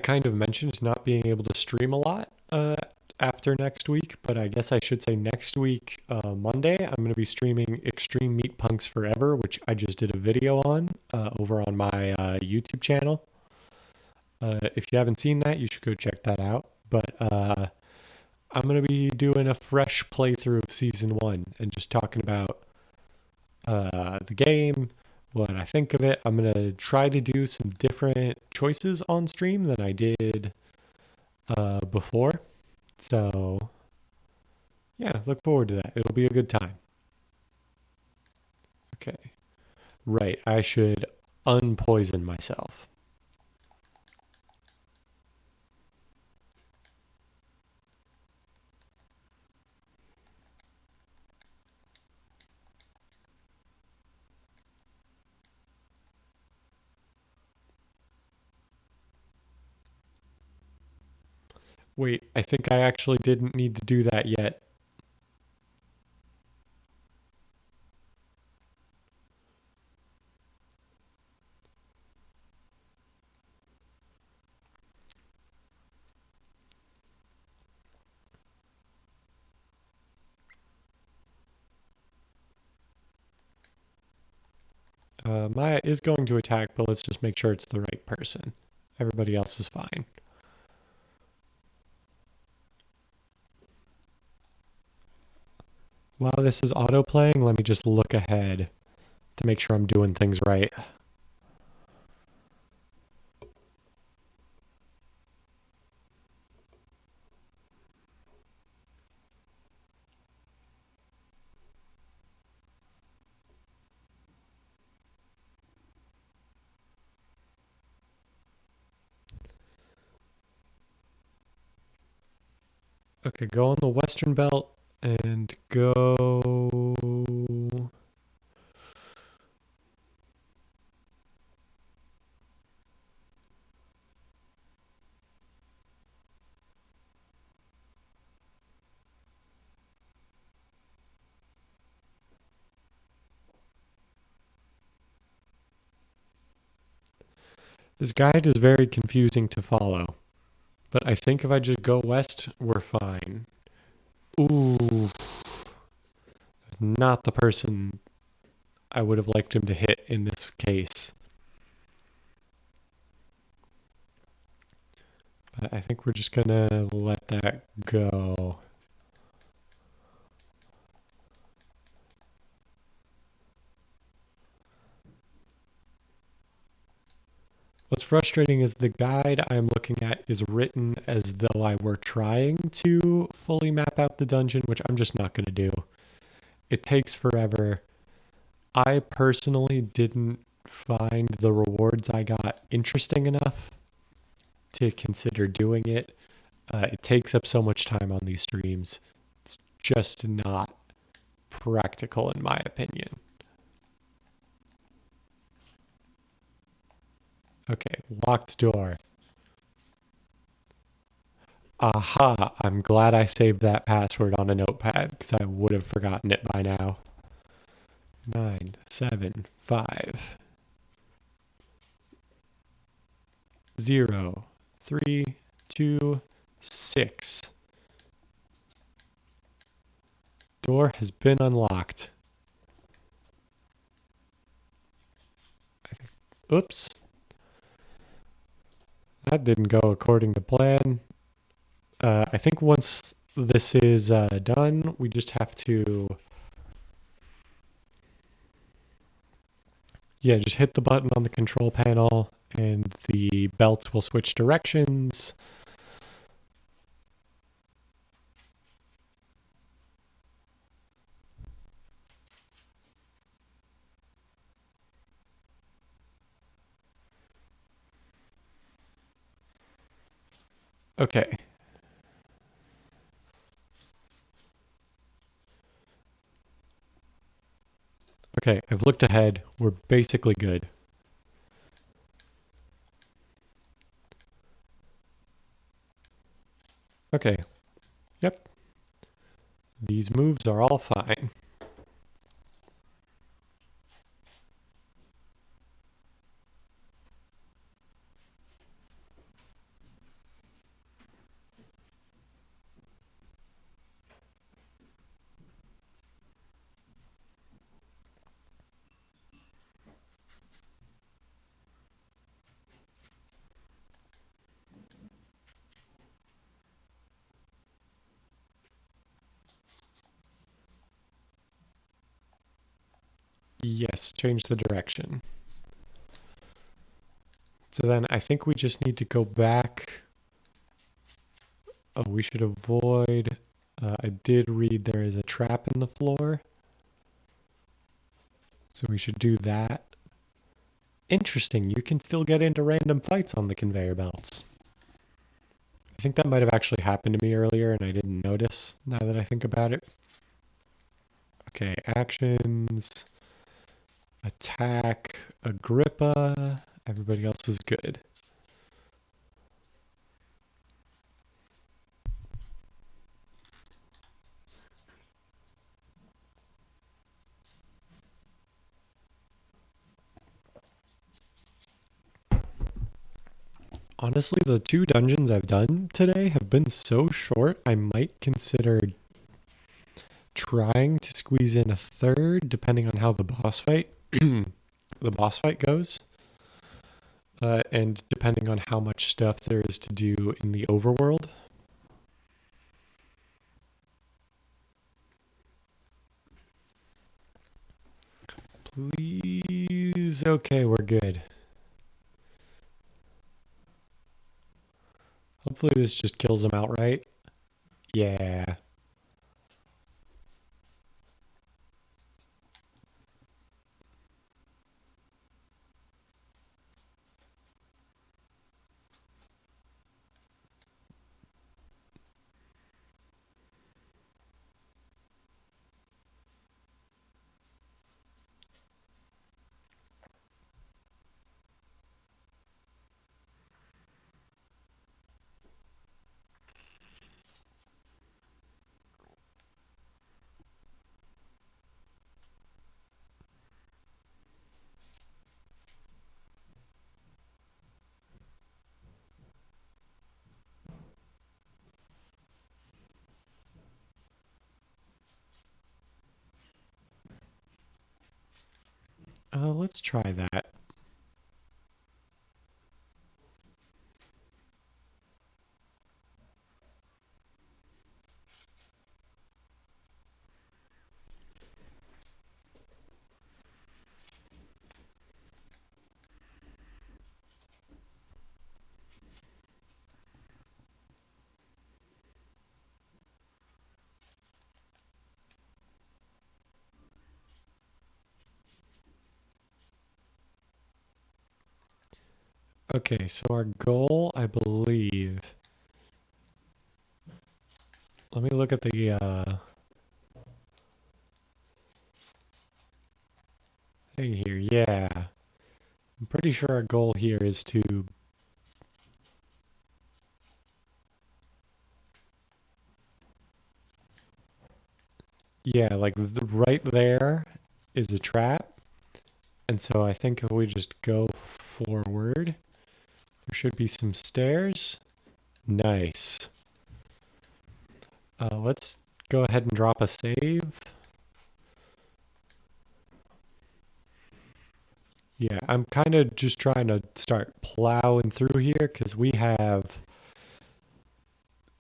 kind of mentioned not being able to stream a lot after next week, but I guess I should say next week, Monday, I'm going to be streaming Extreme Meat Punks Forever, which I just did a video on over on my YouTube channel. If you haven't seen that, you should go check that out. But I'm going to be doing a fresh playthrough of Season 1 and just talking about the game, what I think of it. I'm going to try to do some different choices on stream than I did before. So, yeah, look forward to that. It'll be a good time. Okay. Right, I should unpoison myself. Wait, I think I actually didn't need to do that yet. Maya is going to attack, but let's just make sure it's the right person. Everybody else is fine. While this is auto-playing, let me just look ahead to make sure I'm doing things right. Okay, go on the western belt and go. This guide is very confusing to follow, but I think if I just go west, we're fine. Ooh, that's not the person I would have liked him to hit in this case. But I think we're just gonna let that go. What's frustrating is the guide I'm looking at is written as though I were trying to fully map out the dungeon, which I'm just not going to do. It takes forever. I personally didn't find the rewards I got interesting enough to consider doing it. It takes up so much time on these streams. It's just not practical, in my opinion. Okay, locked door. Aha, I'm glad I saved that password on a notepad because I would have forgotten it by now. 975 0 3 2 6. Door has been unlocked. Oops. That didn't go according to plan. I think once this is done, we just have to... Yeah, just hit the button on the control panel and the belt will switch directions. Okay. Okay, I've looked ahead. We're basically good. Okay. Yep. These moves are all fine. Yes, change the direction. So then I think we just need to go back. Oh, we should avoid... I did read there is a trap in the floor. So we should do that. Interesting, you can still get into random fights on the conveyor belts. I think that might have actually happened to me earlier and I didn't notice, now that I think about it. Okay, actions. Attack Agrippa. Everybody else is good. Honestly, the 2 dungeons I've done today have been so short, I might consider trying to squeeze in a third, depending on how the boss fight goes, and depending on how much stuff there is to do in the overworld. Please, okay, we're good. Hopefully this just kills him outright. Yeah. Let's try that. Okay, so our goal, I believe. Let me look at the thing here. Yeah, I'm pretty sure our goal here is to. Yeah, like right there is a trap. And so I think if we just go forward, there should be some stairs. Nice. Let's go ahead and drop a save. Yeah, I'm kind of just trying to start plowing through here because we have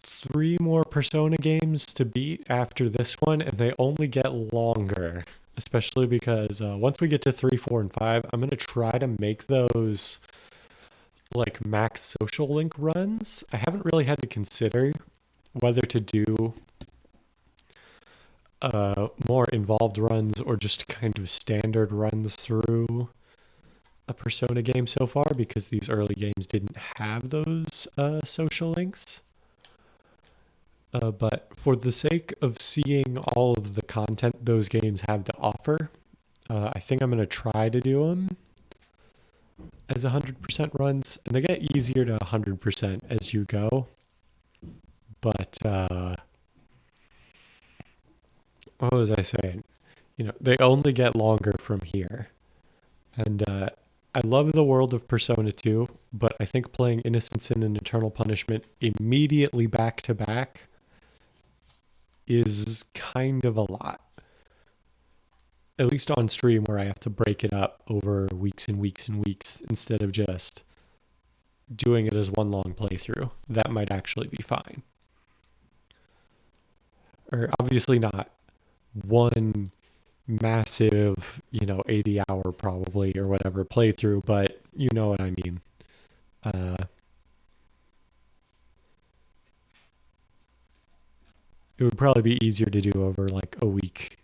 3 more Persona games to beat after this one, and they only get longer. Especially because once we get to 3, 4, and 5, I'm going to try to make those like max social link runs. I haven't really had to consider whether to do more involved runs or just kind of standard runs through a Persona game so far because these early games didn't have those social links. But for the sake of seeing all of the content those games have to offer, I think I'm going to try to do them as 100% runs, and they get easier to 100% as you go. But what was I saying? They only get longer from here. And I love the world of Persona 2, but I think playing Innocent Sin and Eternal Punishment immediately back to back is kind of a lot. At least on stream where I have to break it up over weeks and weeks and weeks instead of just doing it as one long playthrough. That might actually be fine. Or obviously not one massive, 80-hour probably or whatever playthrough, but you know what I mean. Uh, it would probably be easier to do over like a week.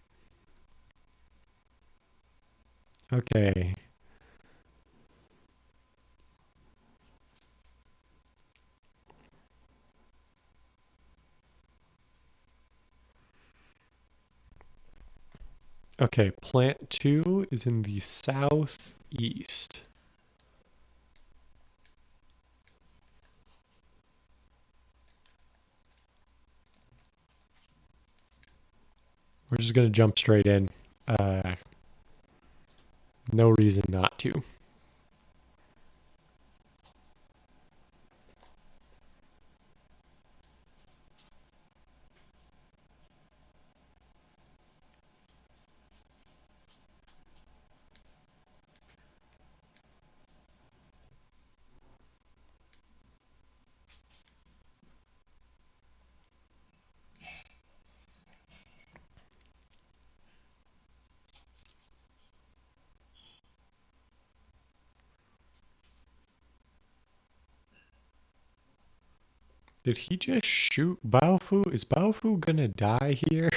Okay. Okay, plant 2 is in the southeast. We're just going to jump straight in. No reason not to. Did he just shoot Baofu? Is Baofu gonna die here?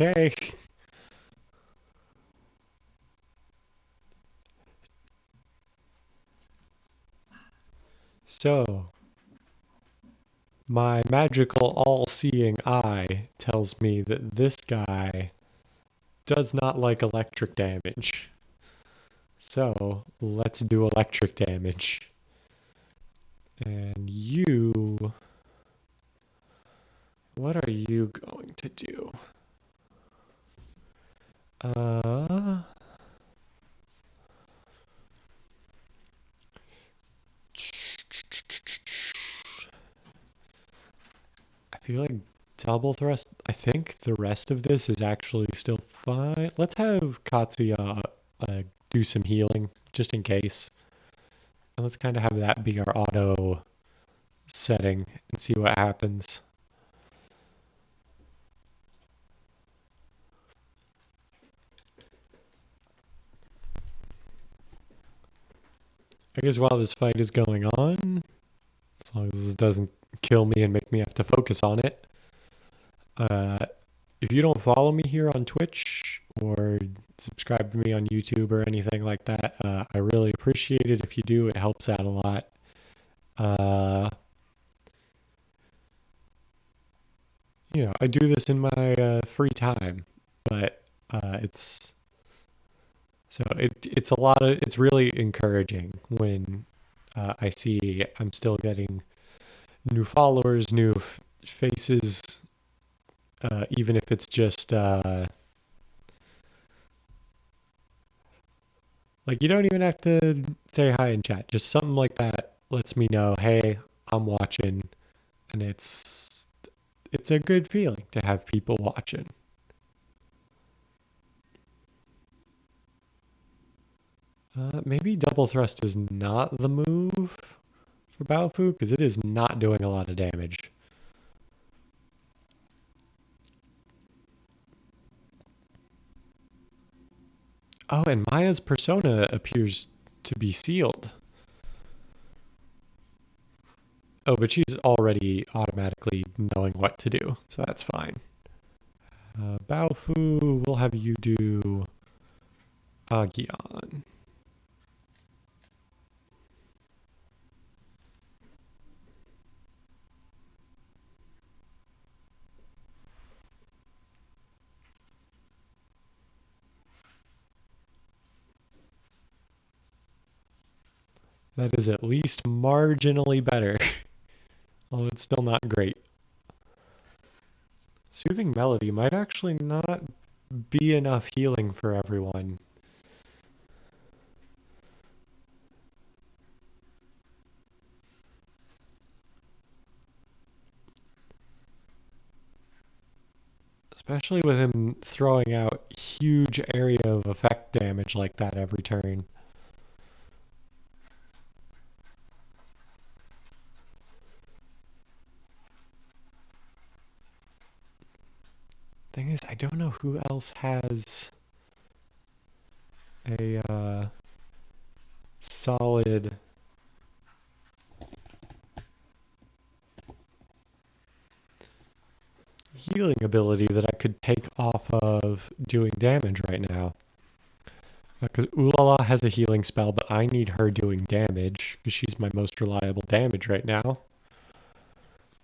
Okay. So, my magical all-seeing eye tells me that this guy does not like electric damage. So, let's do electric damage. And you... What are you going to do? I feel like double thrust. I think the rest of this is actually still fine. Let's have Katsuya do some healing just in case. And let's kind of have that be our auto setting and see what happens. I guess while this fight is going on, as long as this doesn't kill me and make me have to focus on it, if you don't follow me here on Twitch or subscribe to me on YouTube or anything like that, I really appreciate it. If you do, it helps out a lot. I do this in my free time, but it's really encouraging when I see I'm still getting new followers, new faces, even if it's just like you don't even have to say hi in chat. Just something like that lets me know, hey, I'm watching, and it's a good feeling to have people watching. Maybe double thrust is not the move for Baofu because it is not doing a lot of damage. Oh, and Maya's persona appears to be sealed. Oh, but she's already automatically knowing what to do, so that's fine. Baofu, we'll have you do Agion. That is at least marginally better, although it's still not great. Soothing Melody might actually not be enough healing for everyone. Especially with him throwing out huge area of effect damage like that every turn. Thing is, I don't know who else has a solid healing ability that I could take off of doing damage right now. Because Ulala has a healing spell, but I need her doing damage because she's my most reliable damage right now.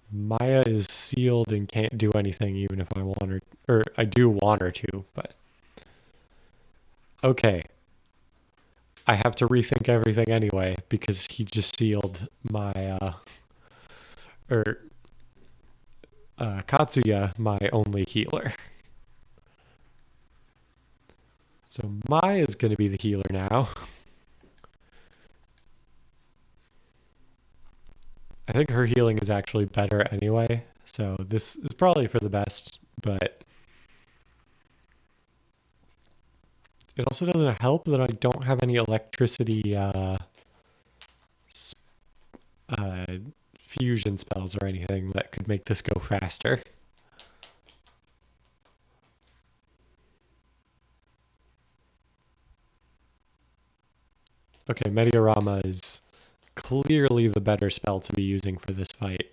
Maya is sealed and can't do anything even if I want her, or I do want her to, but... Okay. I have to rethink everything anyway because he just sealed my, Katsuya, my only healer. So Maya's going to be the healer now. I think her healing is actually better anyway, so this is probably for the best, but it also doesn't help that I don't have any electricity fusion spells or anything that could make this go faster. Okay, Meteorama is clearly the better spell to be using for this fight.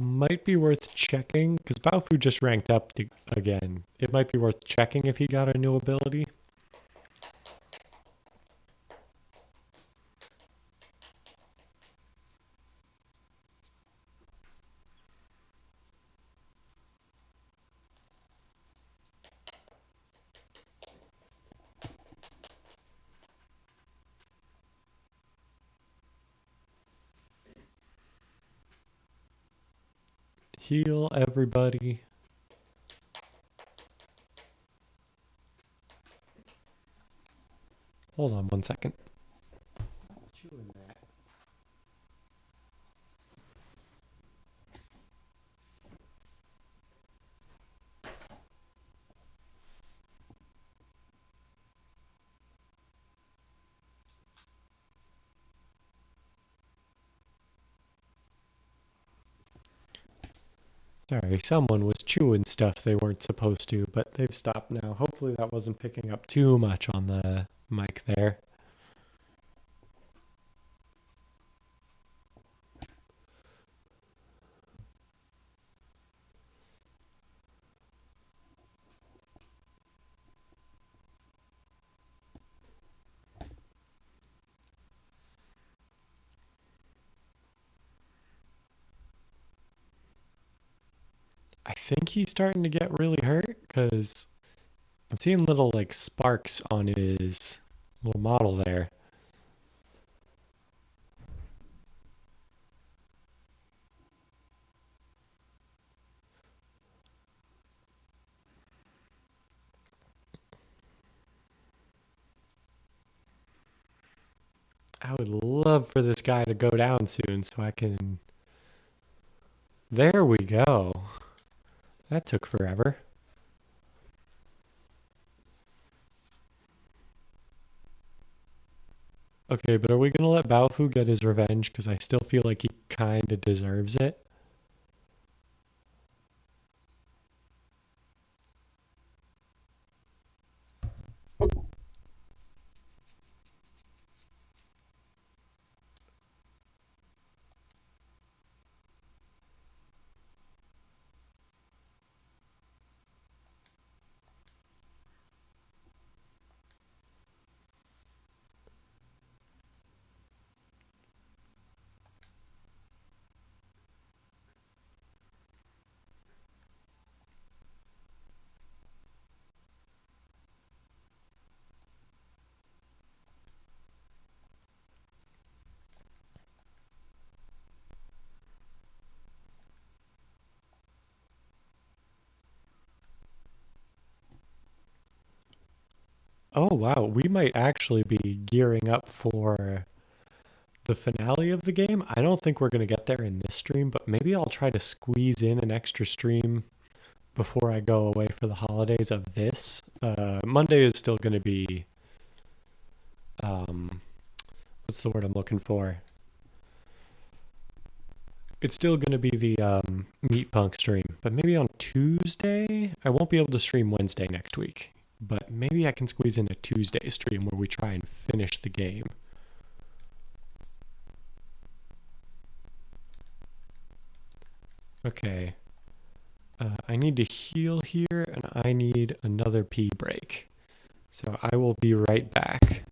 Might be worth checking, because Baofu just ranked up again. It might be worth checking if he got a new ability. Heal everybody. Hold on 1 second. Stop chewing that. Sorry, someone was chewing stuff they weren't supposed to, but they've stopped now. Hopefully that wasn't picking up too much on the mic there. I think he's starting to get really hurt because I'm seeing little like sparks on his little model there. I would love for this guy to go down soon so I can... There we go. That took forever. Okay, but are we going to let Baofu get his revenge? Because I still feel like he kind of deserves it. Oh, wow. We might actually be gearing up for the finale of the game. I don't think we're going to get there in this stream, but maybe I'll try to squeeze in an extra stream before I go away for the holidays of this. Monday is still going to be, what's the word I'm looking for? It's still going to be the Meat Punk stream, but maybe on Tuesday, I won't be able to stream Wednesday next week, but maybe I can squeeze in a Tuesday stream where we try and finish the game. Okay. I need to heal here, and I need another pee break. So I will be right back.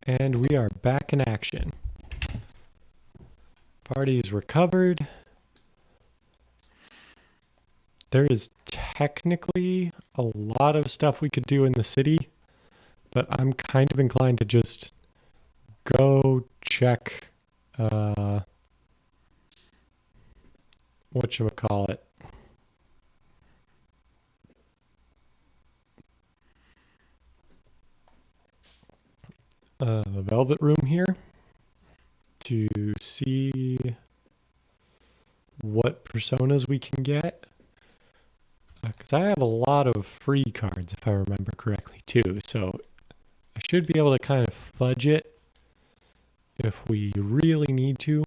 And we are back in action. Party is recovered. There is technically a lot of stuff we could do in the city, but I'm kind of inclined to just go check whatchamacallit. The Velvet Room here to see what personas we can get. Because I have a lot of free cards, if I remember correctly, too. So I should be able to kind of fudge it if we really need to.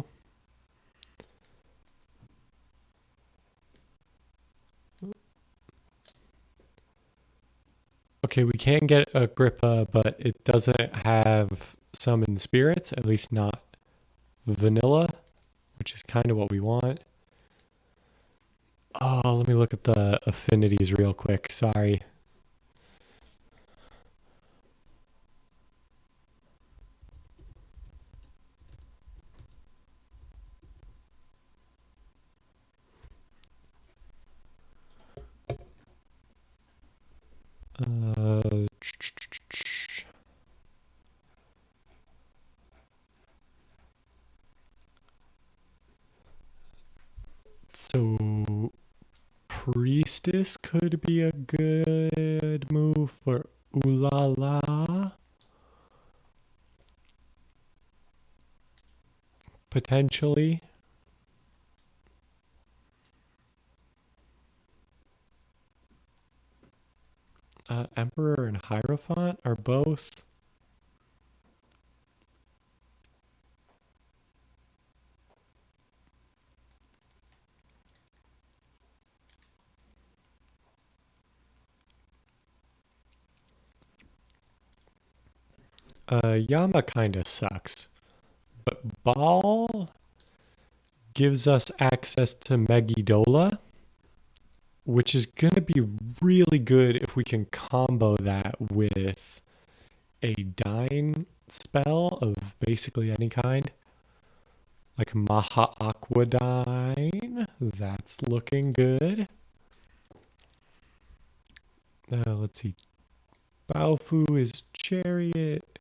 Okay, we can get Agrippa, but it doesn't have summon spirits, at least not vanilla, which is kind of what we want. Oh, let me look at the affinities real quick. Sorry. So Priestess could be a good move for Ulala. Potentially. Emperor and Hierophant are both. Yama kinda sucks. But Baal gives us access to Megiddola, which is going to be really good if we can combo that with a Dine spell of basically any kind. Like Maha Aquadine. That's looking good. Let's see. Baofu is Chariot.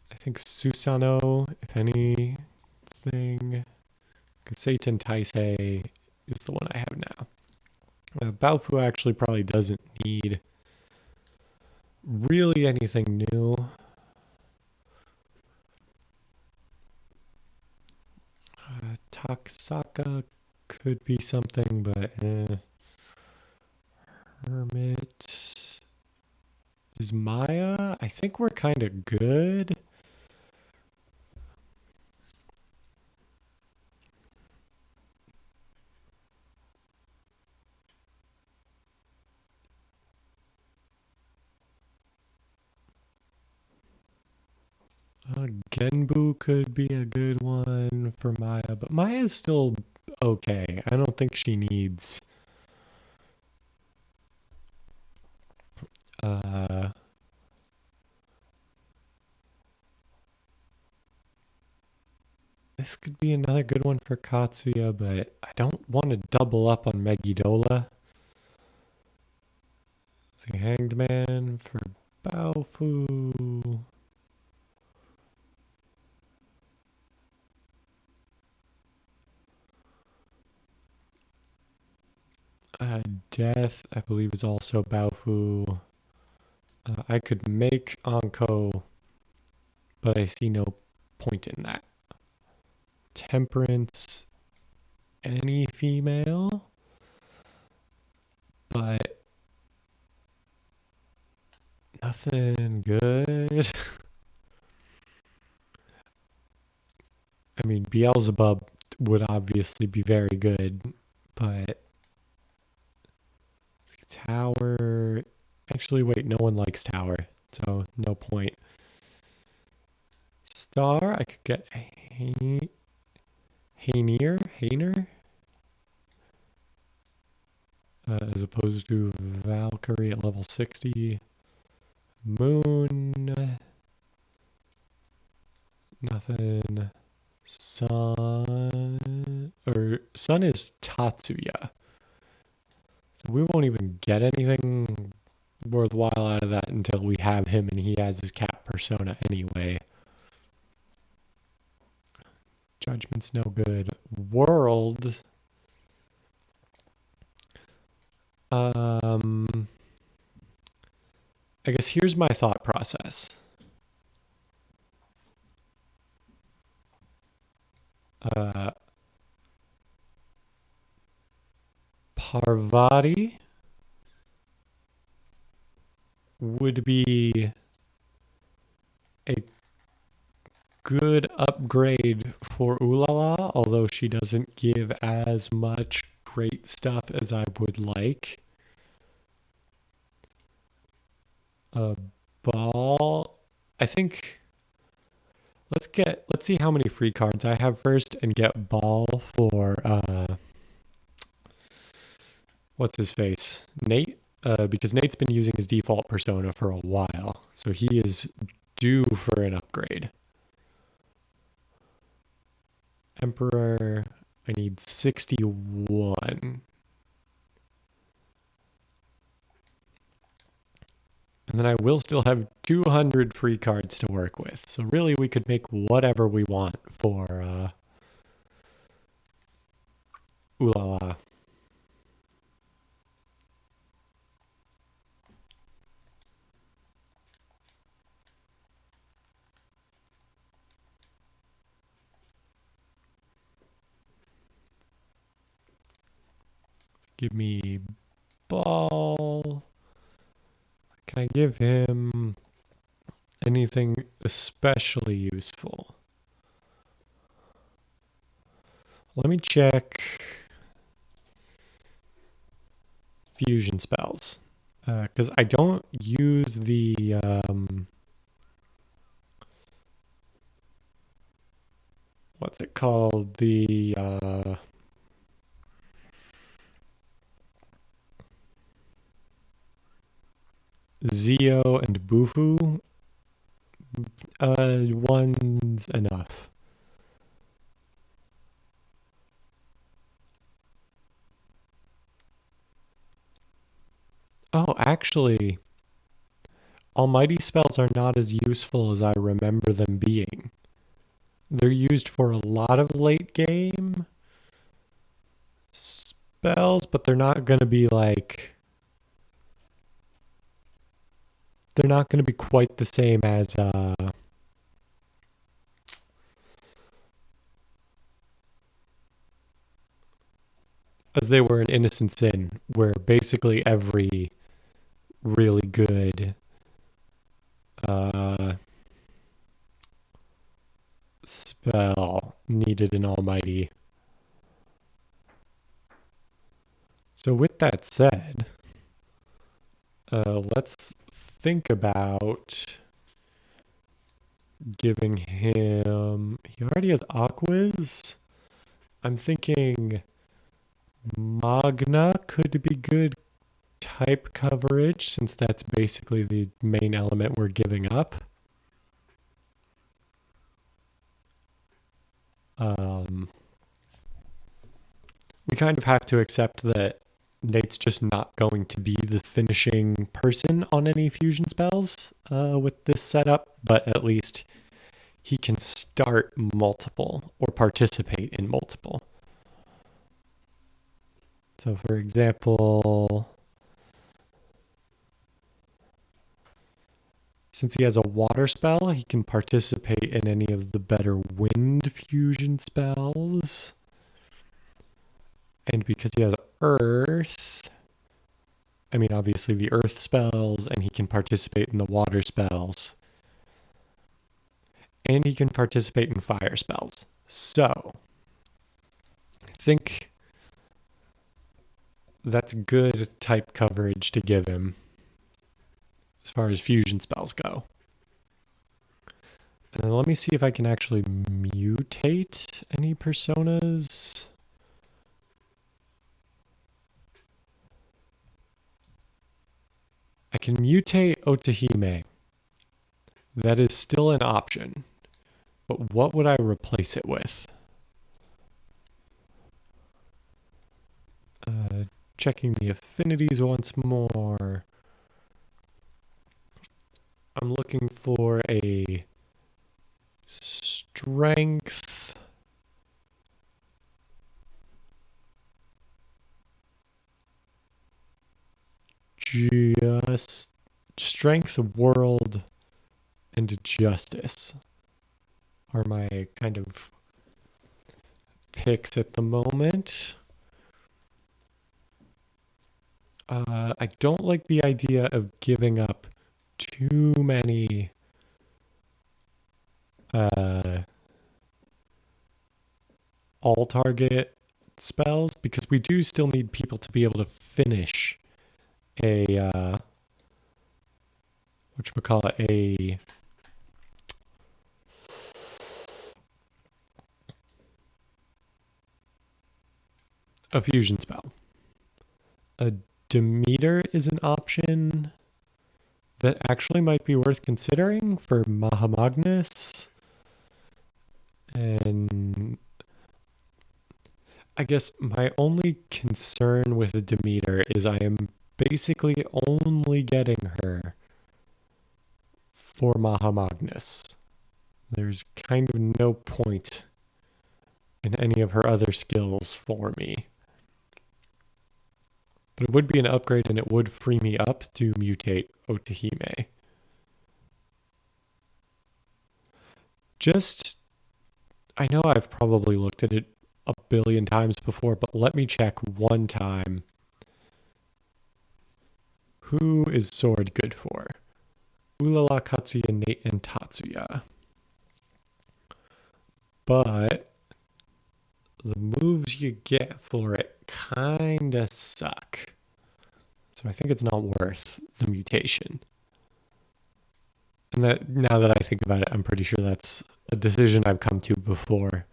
I think Susanoo, if anything. Satan Taisei is the one I have now. Baofu actually probably doesn't need really anything new. Taksaka could be something, but Hermit is Maya. I think we're kind of good. Genbu could be a good one for Maya, but Maya's still okay. I don't think she needs this could be another good one for Katsuya, but I don't want to double up on Megiddola. See, Hanged Man for Baofu. Death, I believe, is also Baofu. I could make Anko, but I see no point in that. Temperance, any female, but nothing good. I mean, Beelzebub would obviously be very good, but Tower. Actually, wait, no one likes Tower, so no point. Star, I could get Hainer, as opposed to Valkyrie at level 60. Moon. Nothing. Sun is Tatsuya. So we won't even get anything worthwhile out of that until we have him and he has his cat persona anyway. Judgment's no good. World. I guess here's my thought process. Parvati would be a good upgrade for Ulala, although she doesn't give as much great stuff as I would like. Ball, I think let's see how many free cards I have first and get Ball for what's his face? Nate? Because Nate's been using his default persona for a while, so he is due for an upgrade. Emperor, I need 61. And then I will still have 200 free cards to work with. So really we could make whatever we want for Ulala. Give me Ball. Can I give him anything especially useful? Let me check fusion spells. Because I don't use the what's it called? The Zio and Bufu. One's enough. Oh, actually, Almighty spells are not as useful as I remember them being. They're used for a lot of late game spells, but they're not going to be like... They're not going to be quite the same as they were in Innocent Sin, where basically every really good spell needed an Almighty. So with that said, let's think about giving him... He already has Aquas. I'm thinking Magna could be good type coverage, since that's basically the main element we're giving up. We kind of have to accept that Nate's just not going to be the finishing person on any fusion spells with this setup, but at least he can start multiple or participate in multiple. So for example, since he has a water spell, he can participate in any of the better wind fusion spells. And because he has earth, I mean, obviously the earth spells, and he can participate in the water spells. And he can participate in fire spells. So, I think that's good type coverage to give him as far as fusion spells go. And then let me see if I can actually mutate any personas. I can mutate Otahime. That is still an option. But what would I replace it with? Checking the affinities once more. I'm looking for a strength. Just strength, world, and justice are my kind of picks at the moment. I don't like the idea of giving up too many all target spells because we do still need people to be able to finish a whatchamacallit, a fusion spell. A Demeter is an option that actually might be worth considering for Mahamagnus. And I guess my only concern with the Demeter is I am basically only getting her for Mahamagnus. There's kind of no point in any of her other skills for me. But it would be an upgrade and it would free me up to mutate Otahime. I know I've probably looked at it a billion times before, but let me check one time. Who is sword good for? Ulala, Katsuya, Nate, and Tatsuya. But the moves you get for it kinda suck. So I think it's not worth the mutation. And that now that I think about it, I'm pretty sure that's a decision I've come to before.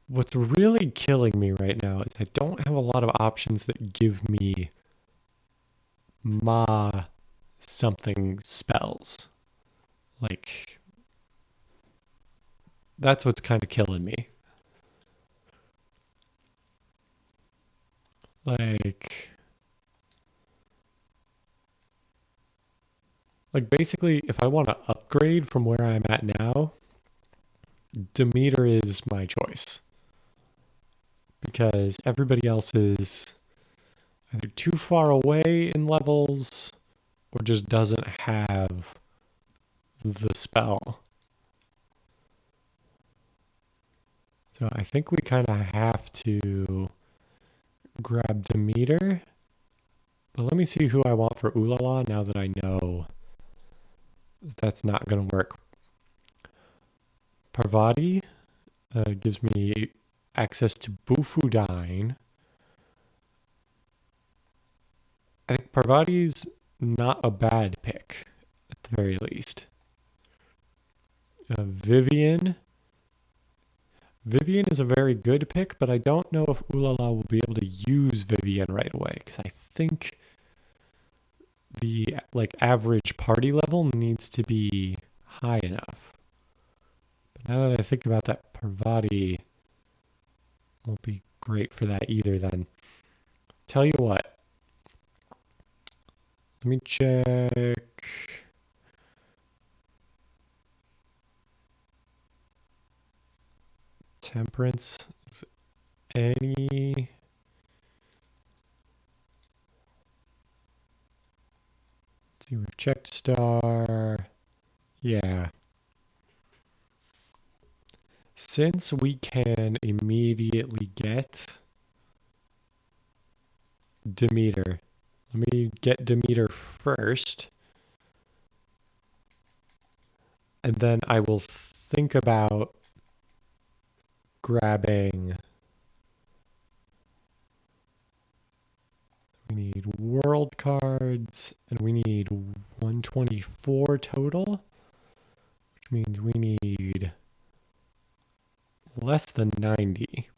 What's really killing me right now is I don't have a lot of options that give me Ma something spells. Like, that's what's kind of killing me. Like basically, if I want to upgrade from where I'm at now, Demeter is my choice. Because everybody else is either too far away in levels or just doesn't have the spell. So I think we kind of have to grab Demeter. But let me see who I want for Ulala now that I know that's not going to work. Parvati gives me access to Bufudine. I think Parvati's not a bad pick, at the very least. Vivian. Vivian is a very good pick, but I don't know if Ulala will be able to use Vivian right away, because I think the average party level needs to be high enough. But now that I think about that, Parvati won't be great for that either then. Tell you what. Let me check. Temperance. Is any... Let's see, we've checked star. Yeah. Since we can immediately get Demeter, let me get Demeter first. And then I will think about grabbing. We need world cards, and we need 124 total, which means we need less than 90.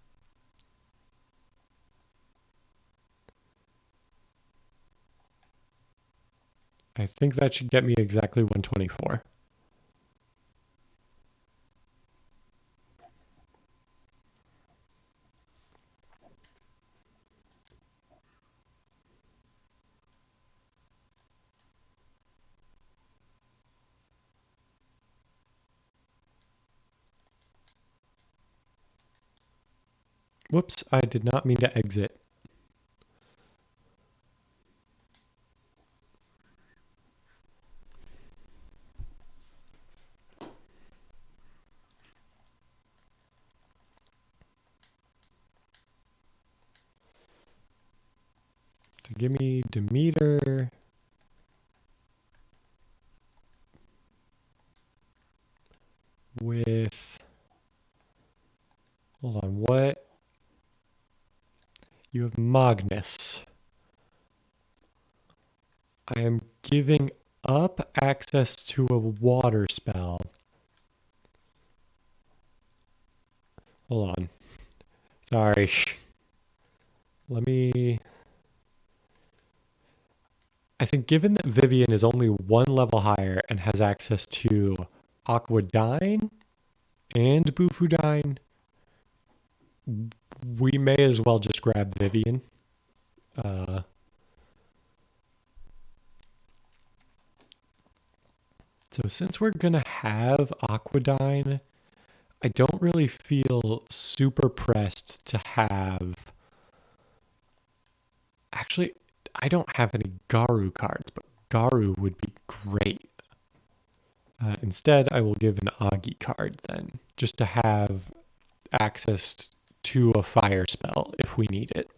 I think that should get me exactly 124. Whoops, I did not mean to exit. So give me Demeter. With, hold on, what? You have Magnus. I am giving up access to a water spell. Hold on. Sorry. Let me... I think given that Vivian is only one level higher and has access to Aquadyne and Bufudyne, we may as well just grab Vivian. So since we're going to have Aquadyne, I don't really feel super pressed to have... Actually, I don't have any Garu cards, but Garu would be great. Instead, I will give an Agi card then, just to have access to a fire spell if we need it.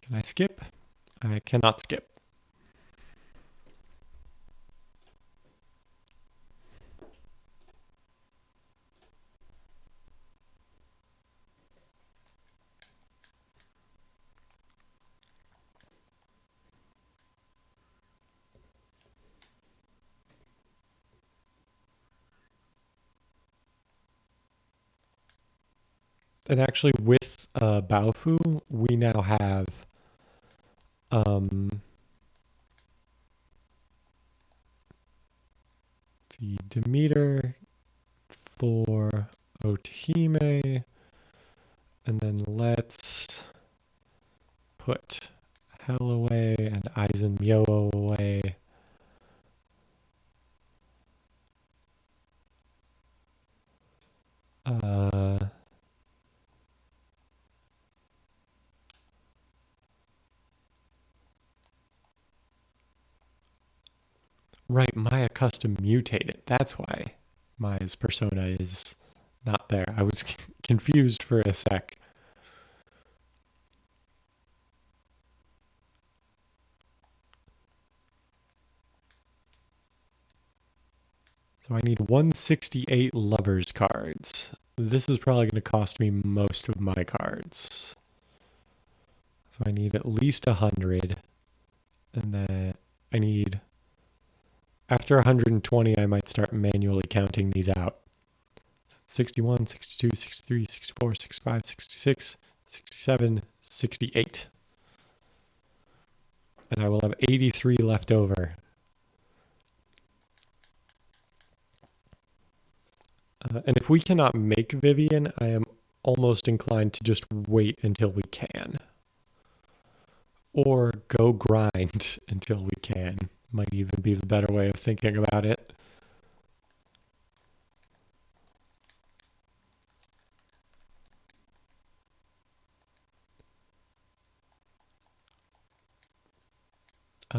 Can I skip? I cannot skip. And actually, with Baofu, we now have the Demeter for Otihime, and then let's put Hell away and Aizen Myo away. Right, Maya custom mutated. That's why Maya's persona is not there. I was confused for a sec. So I need 168 lovers cards. This is probably going to cost me most of my cards. So I need at least 100. And then I need... After 120, I might start manually counting these out. 61, 62, 63, 64, 65, 66, 67, 68. And I will have 83 left over. And if we cannot make Vivian, I am almost inclined to just wait until we can. Or go grind until we can. Might even be the better way of thinking about it.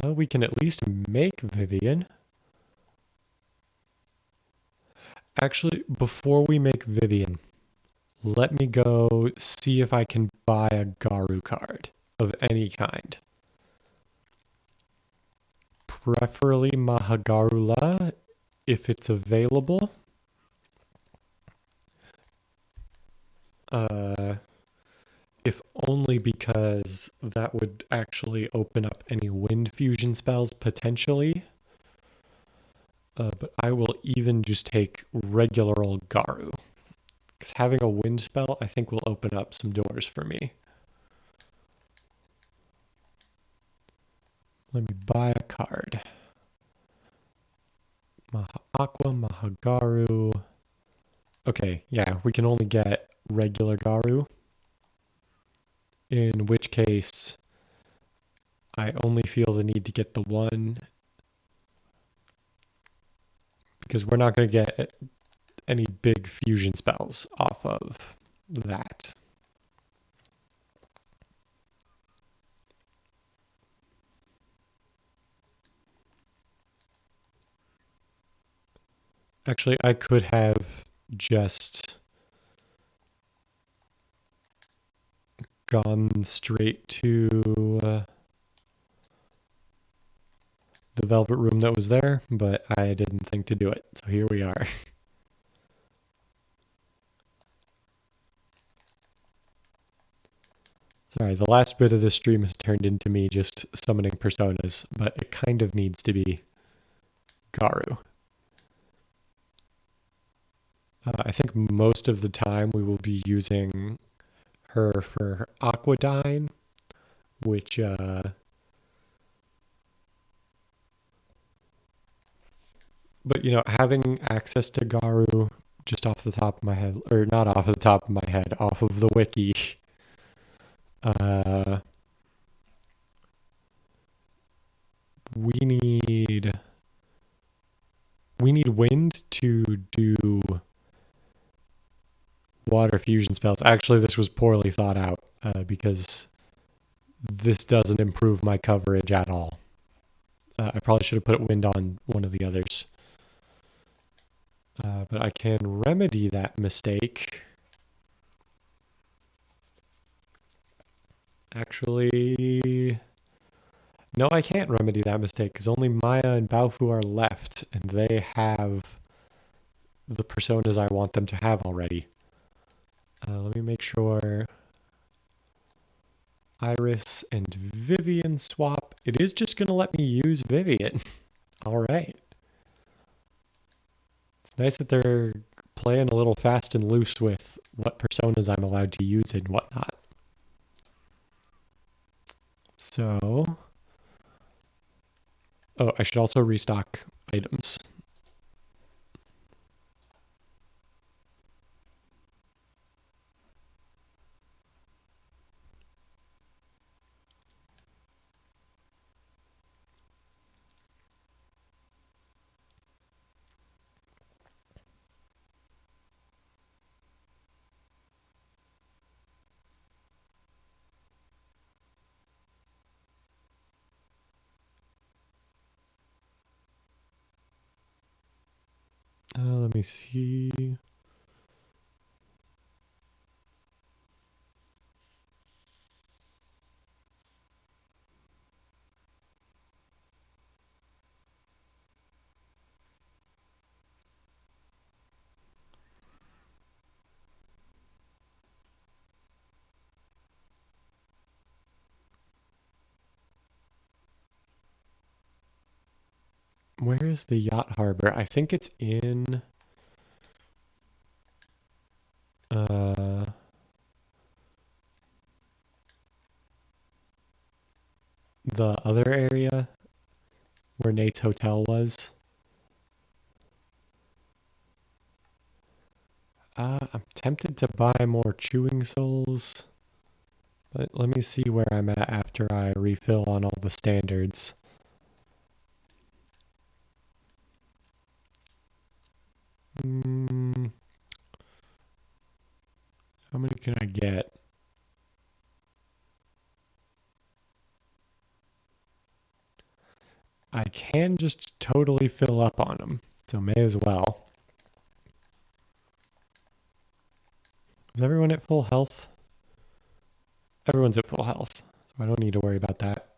We can at least make Vivian. Actually, before we make Vivian, let me go see if I can buy a Garu card of any kind. Preferably Mahagarula, if it's available. If only because that would actually open up any wind fusion spells potentially. But I will even just take regular old Garu. Because having a wind spell, I think, will open up some doors for me. Let me buy a card. Maha Aqua, Maha Garu. Okay, yeah, we can only get regular Garu. In which case, I only feel the need to get the one. Because we're not going to get any big fusion spells off of that. Actually, I could have just gone straight to the Velvet Room that was there, but I didn't think to do it. So here we are. Sorry, the last bit of this stream has turned into me just summoning personas, but it kind of needs to be Garu. I think most of the time we will be using her for her Aquadyne, which but having access to Garu just off the top of my head, or not off the top of my head, off of the wiki, we need wind to do water fusion spells. Actually, this was poorly thought out because this doesn't improve my coverage at all. I probably should have put wind on one of the others. But I can remedy that mistake. Actually, no, I can't remedy that mistake because only Maya and Baofu are left, and they have the personas I want them to have already. Let me make sure. Iris and Vivian swap. It is just going to let me use Vivian. All right. It's nice that they're playing a little fast and loose with what personas I'm allowed to use and whatnot. So, I should also restock items. Let me see. Where is the yacht harbor? I think it's in the other area where Nate's hotel was. I'm tempted to buy more chewing souls, but let me see where I'm at after I refill on all the standards. How many can I get? I can just totally fill up on them, so may as well. Is everyone at full health? Everyone's at full health, so I don't need to worry about that.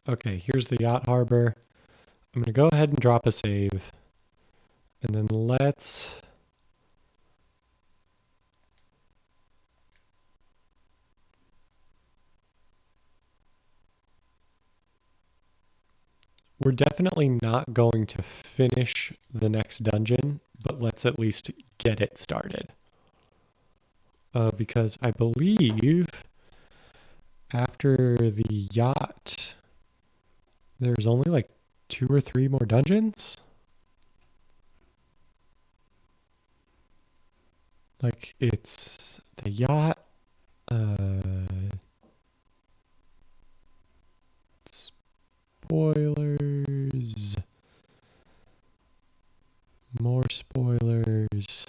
Okay, here's the yacht harbor. I'm going to go ahead and drop a save. And then let's... We're definitely not going to finish the next dungeon, but let's at least get it started. Because I believe after the yacht, there's only like 2 or 3 more dungeons. Like it's the yacht, spoilers, more spoilers.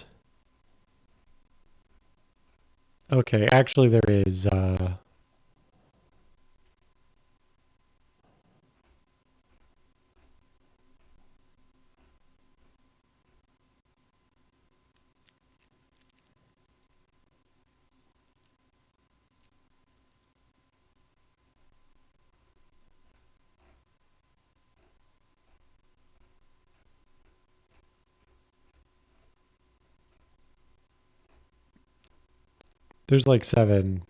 Okay, actually there is there's like 7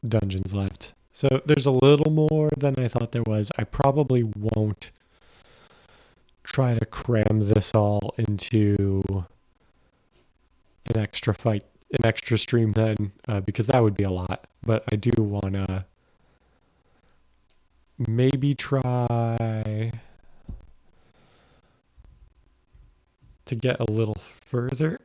dungeons left. So there's a little more than I thought there was. I probably won't try to cram this all into an extra fight, an extra stream then, because that would be a lot. But I do want to maybe try to get a little further.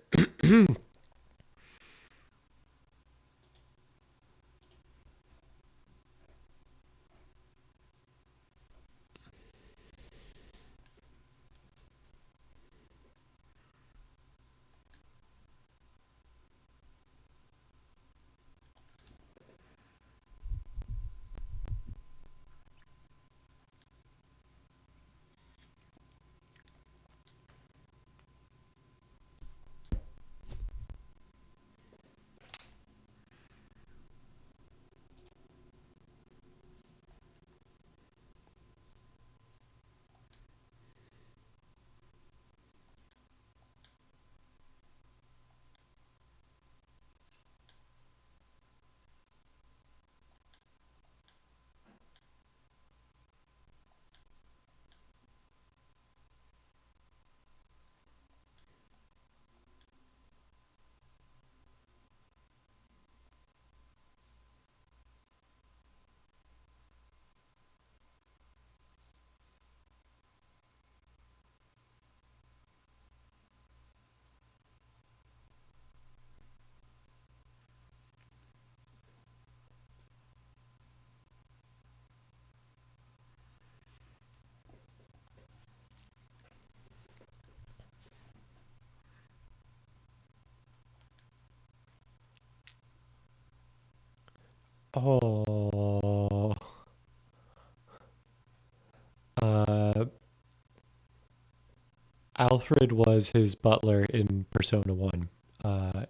Oh, uh, Alfred was his butler in Persona 1. Uh,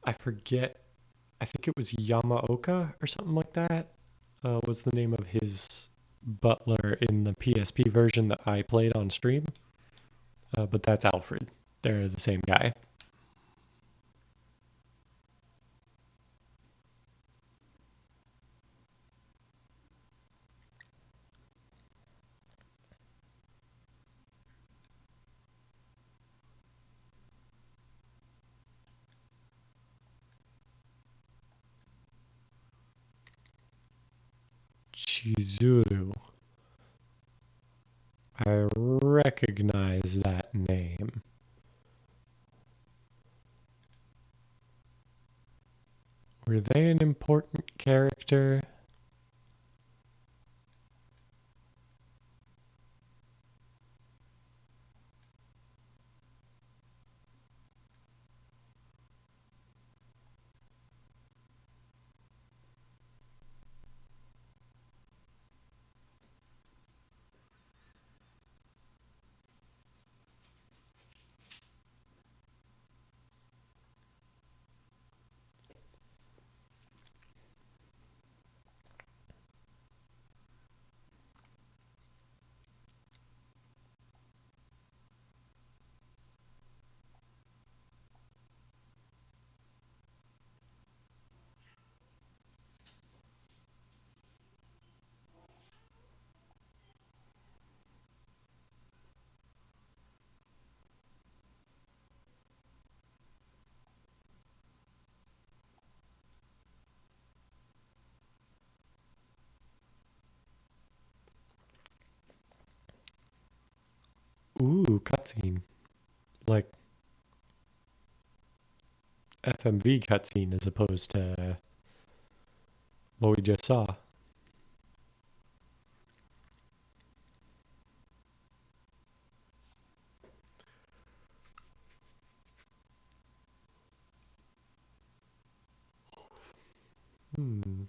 I forget, I think it was Yamaoka or something like that, was the name of his butler in the PSP version that I played on stream. But that's Alfred. They're the same guy. Chizuru. I recognize that name. Were they an important character? Ooh, cutscene. Like FMV cutscene as opposed to what we just saw. Hmm.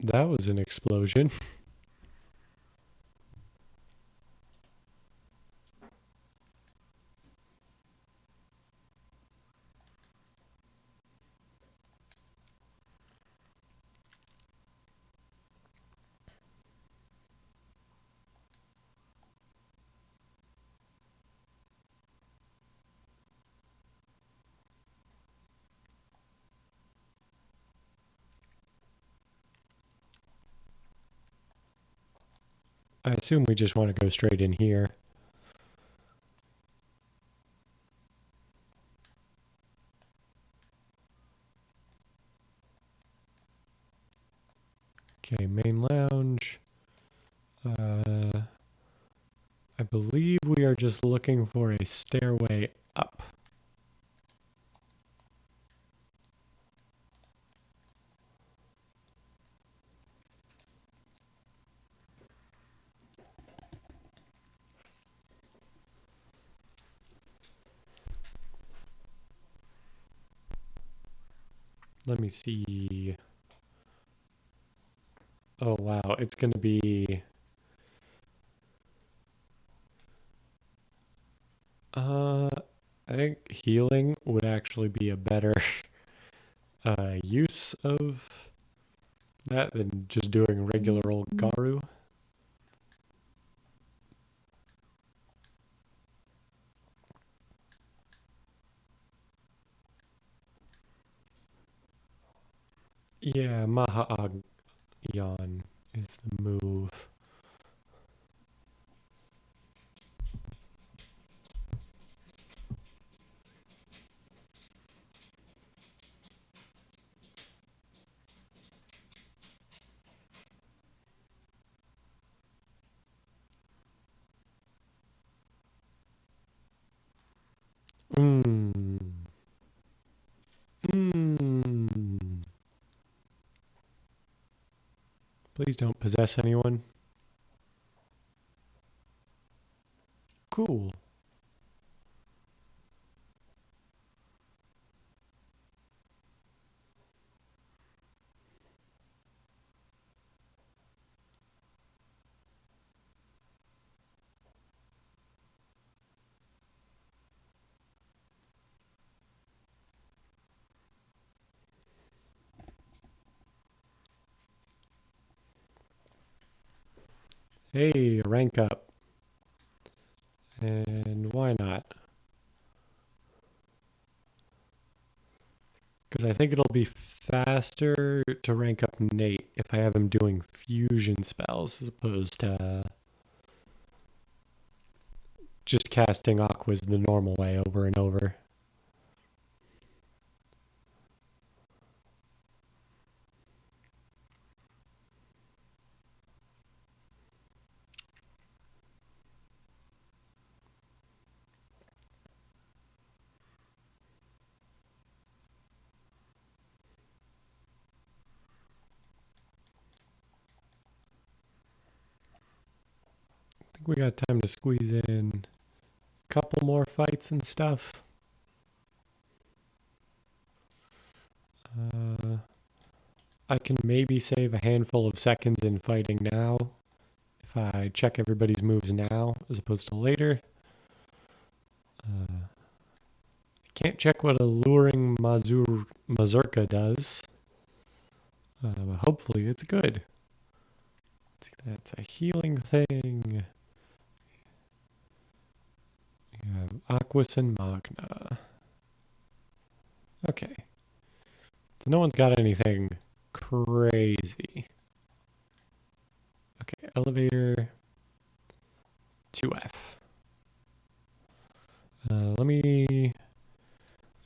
That was an explosion. I assume we just want to go straight in here. Okay, main lounge. I believe we are just looking for a stairway up. Let me see. Oh wow, it's going to be uh I think healing would actually be a better use of that than just doing regular old Garu. Yeah, Maha'agyan is the move. Mmm. Mmm. Please don't possess anyone. Cool. Hey, rank up. And why not? Because I think it'll be faster to rank up Nate if I have him doing fusion spells as opposed to just casting Aquas the normal way over and over. we got time to squeeze in a couple more fights and stuff. I can maybe save a handful of seconds in fighting now if I check everybody's moves now as opposed to later. I can't check what Alluring Mazurka does. Hopefully it's good. That's a healing thing. You have Aquas and Magna. Okay. So no one's got anything crazy. Okay, elevator 2F. Let me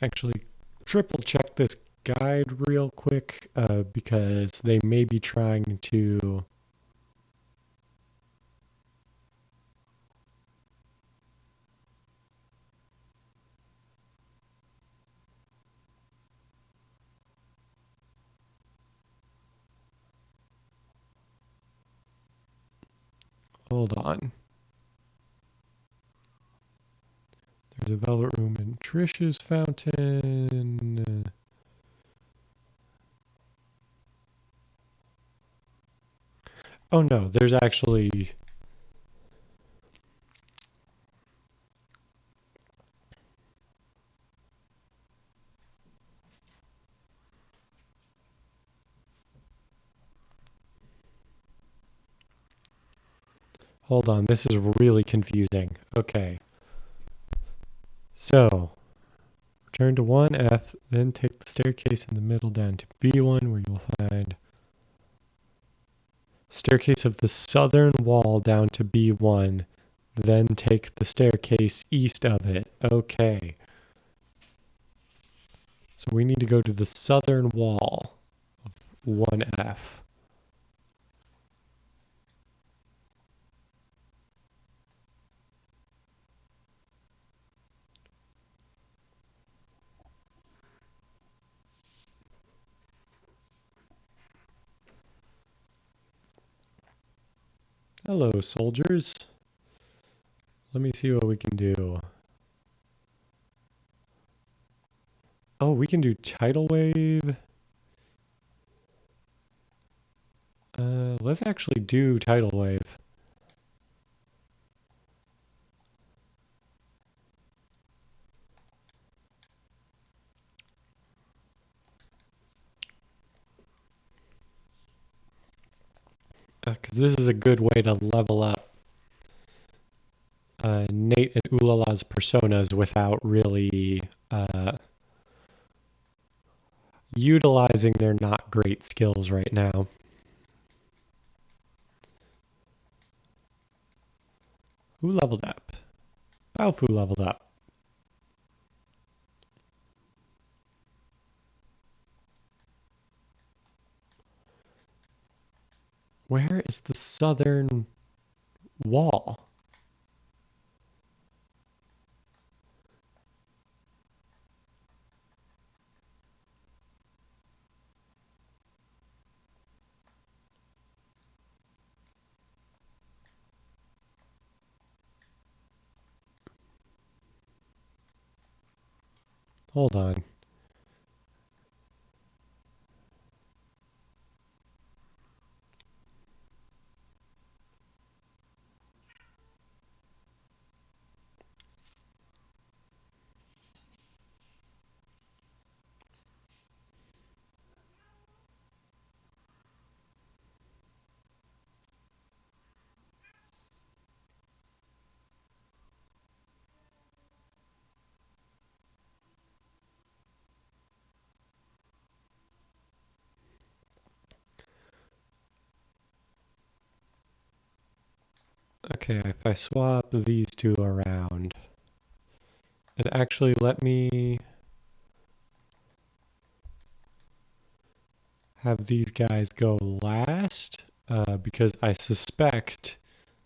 actually triple check this guide real quick because they may be trying to hold on. There's a velvet room in Trish's fountain. Oh no, there's actually... Hold on, this is really confusing. Okay. So, return to 1F, then take the staircase in the middle down to B1 where you'll find staircase of the southern wall down to B1, then take the staircase east of it. Okay. So we need to go to the southern wall of 1F. Hello, soldiers. Let me see what we can do. Oh, we can do tidal wave. Let's actually do tidal wave. Because this is a good way to level up Nate and Ulala's personas without really utilizing their not great skills right now. Who leveled up? Baofu leveled up. Where is the southern wall? Hold on. Okay, if I swap these two around, and actually let me have these guys go last, because I suspect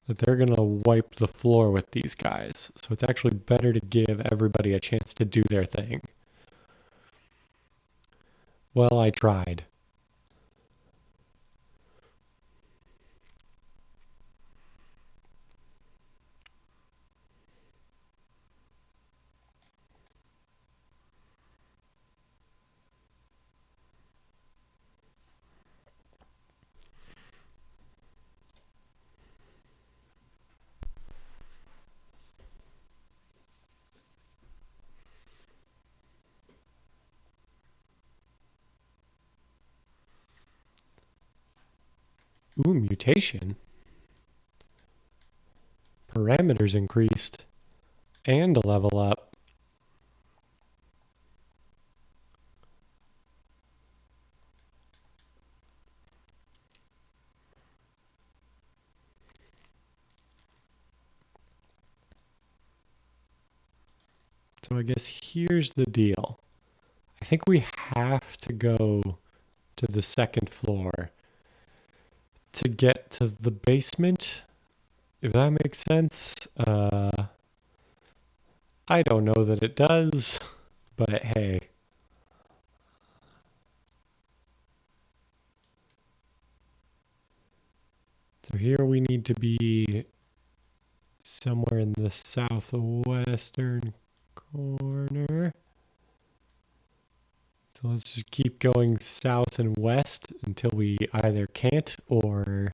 that they're going to wipe the floor with these guys. So it's actually better to give everybody a chance to do their thing. Well, I tried. Ooh, mutation. Parameters increased. And a level up. So I guess here's the deal. I think we have to go to the second floor to get to the basement, if that makes sense. I don't know that it does, but hey. So here we need to be somewhere in the southwestern corner. So let's just keep going south and west until we either can't or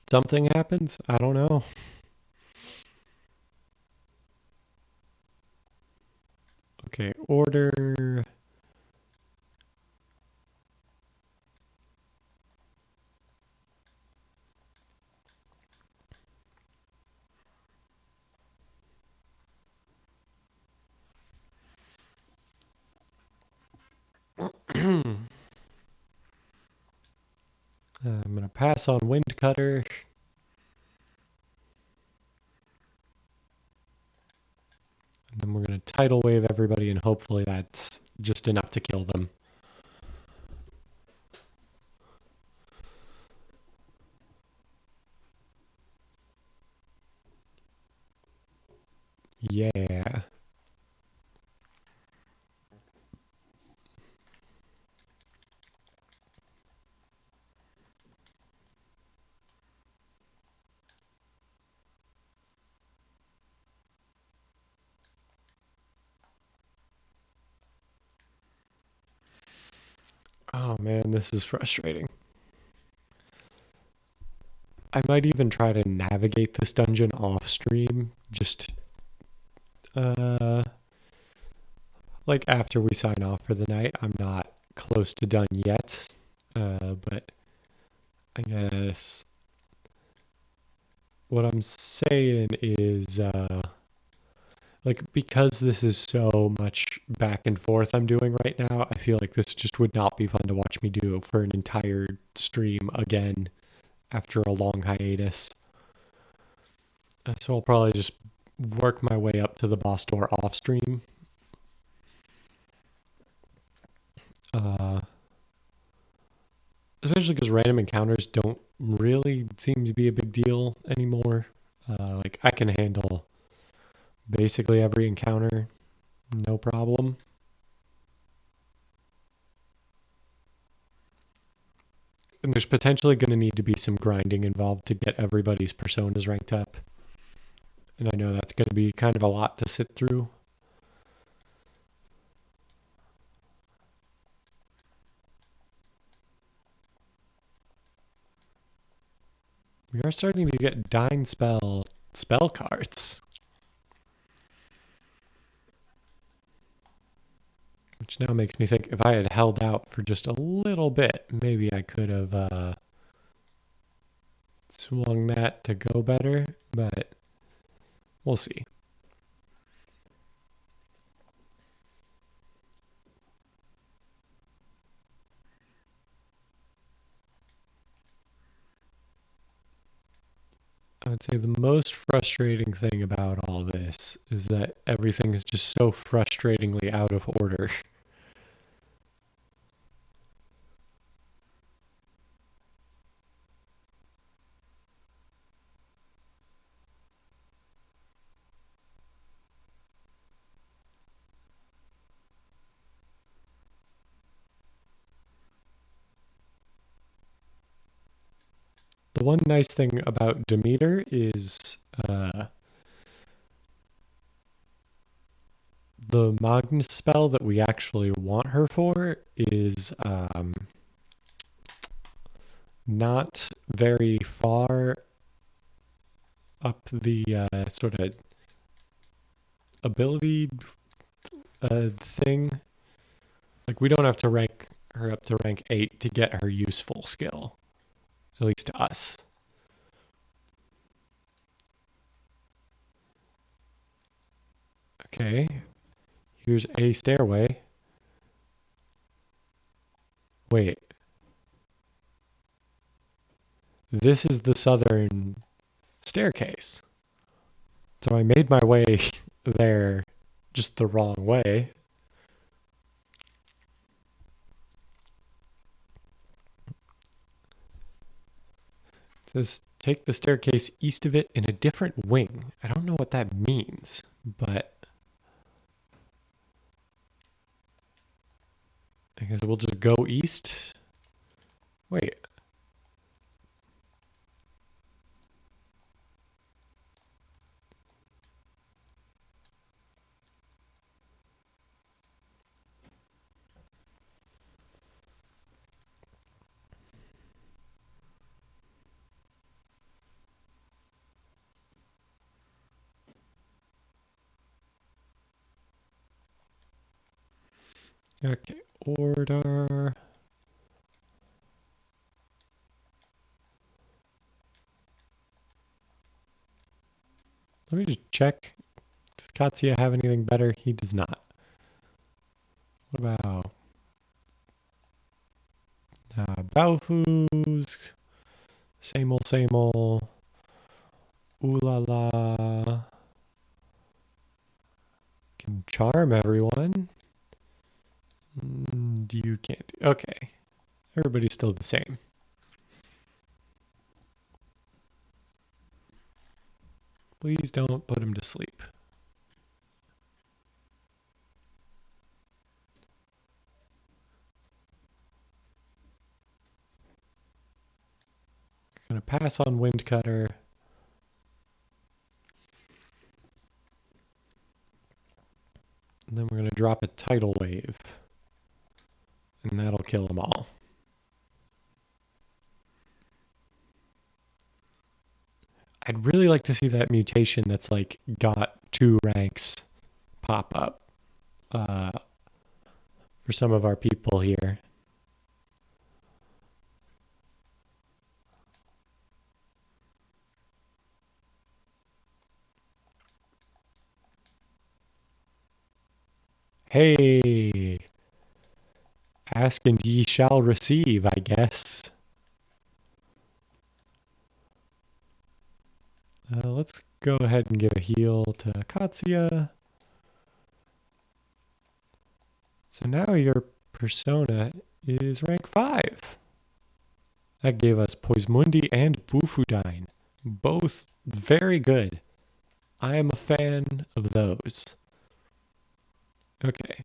something happens. I don't know. Okay, order. I'm going to pass on Wind Cutter. And then we're going to tidal wave everybody, and hopefully that's just enough to kill them. Yeah. Oh man, this is frustrating. I might even try to navigate this dungeon off stream, just like after we sign off for the night. I'm not close to done yet, but I guess what I'm saying is like because this is so much back and forth I'm doing right now, I feel like this just would not be fun to watch me do for an entire stream again after a long hiatus. So I'll probably just work my way up to the boss door off stream. Especially because random encounters don't really seem to be a big deal anymore. Like I can handle basically every encounter, no problem. And there's potentially going to need to be some grinding involved to get everybody's personas ranked up. And I know that's going to be kind of a lot to sit through. We are starting to get Dying Spell cards. Which now makes me think if I had held out for just a little bit, maybe I could have swung that to go better, but we'll see. I would say the most frustrating thing about all this is that everything is just so frustratingly out of order. The one nice thing about Demeter is the Magnus spell that we actually want her for is not very far up the sort of ability thing. Like we don't have to rank her up to rank 8 to get her useful skill, at least to us. Okay, here's a stairway. Wait. This is the southern staircase. So I made my way there just the wrong way. It says take the staircase east of it in a different wing. I don't know what that means, but I guess we'll just go east. Wait. Okay, order. Let me just check. Does Katsuya have anything better? He does not. What about Baofu's? Same ol', same ol'. Ooh la la. Can charm everyone. You can't do. Okay. Everybody's still the same. Please don't put him to sleep. Gonna pass on Wind Cutter. And then we're gonna drop a Tidal Wave. And that'll kill them all. I'd really like to see that mutation that's like got 2 ranks pop up for some of our people here. Hey, ask and ye shall receive, I guess. Let's go ahead and give a heal to Katsuya. So now your persona is rank 5. That gave us Poismundi and Bufudine. Both very good. I am a fan of those. Okay.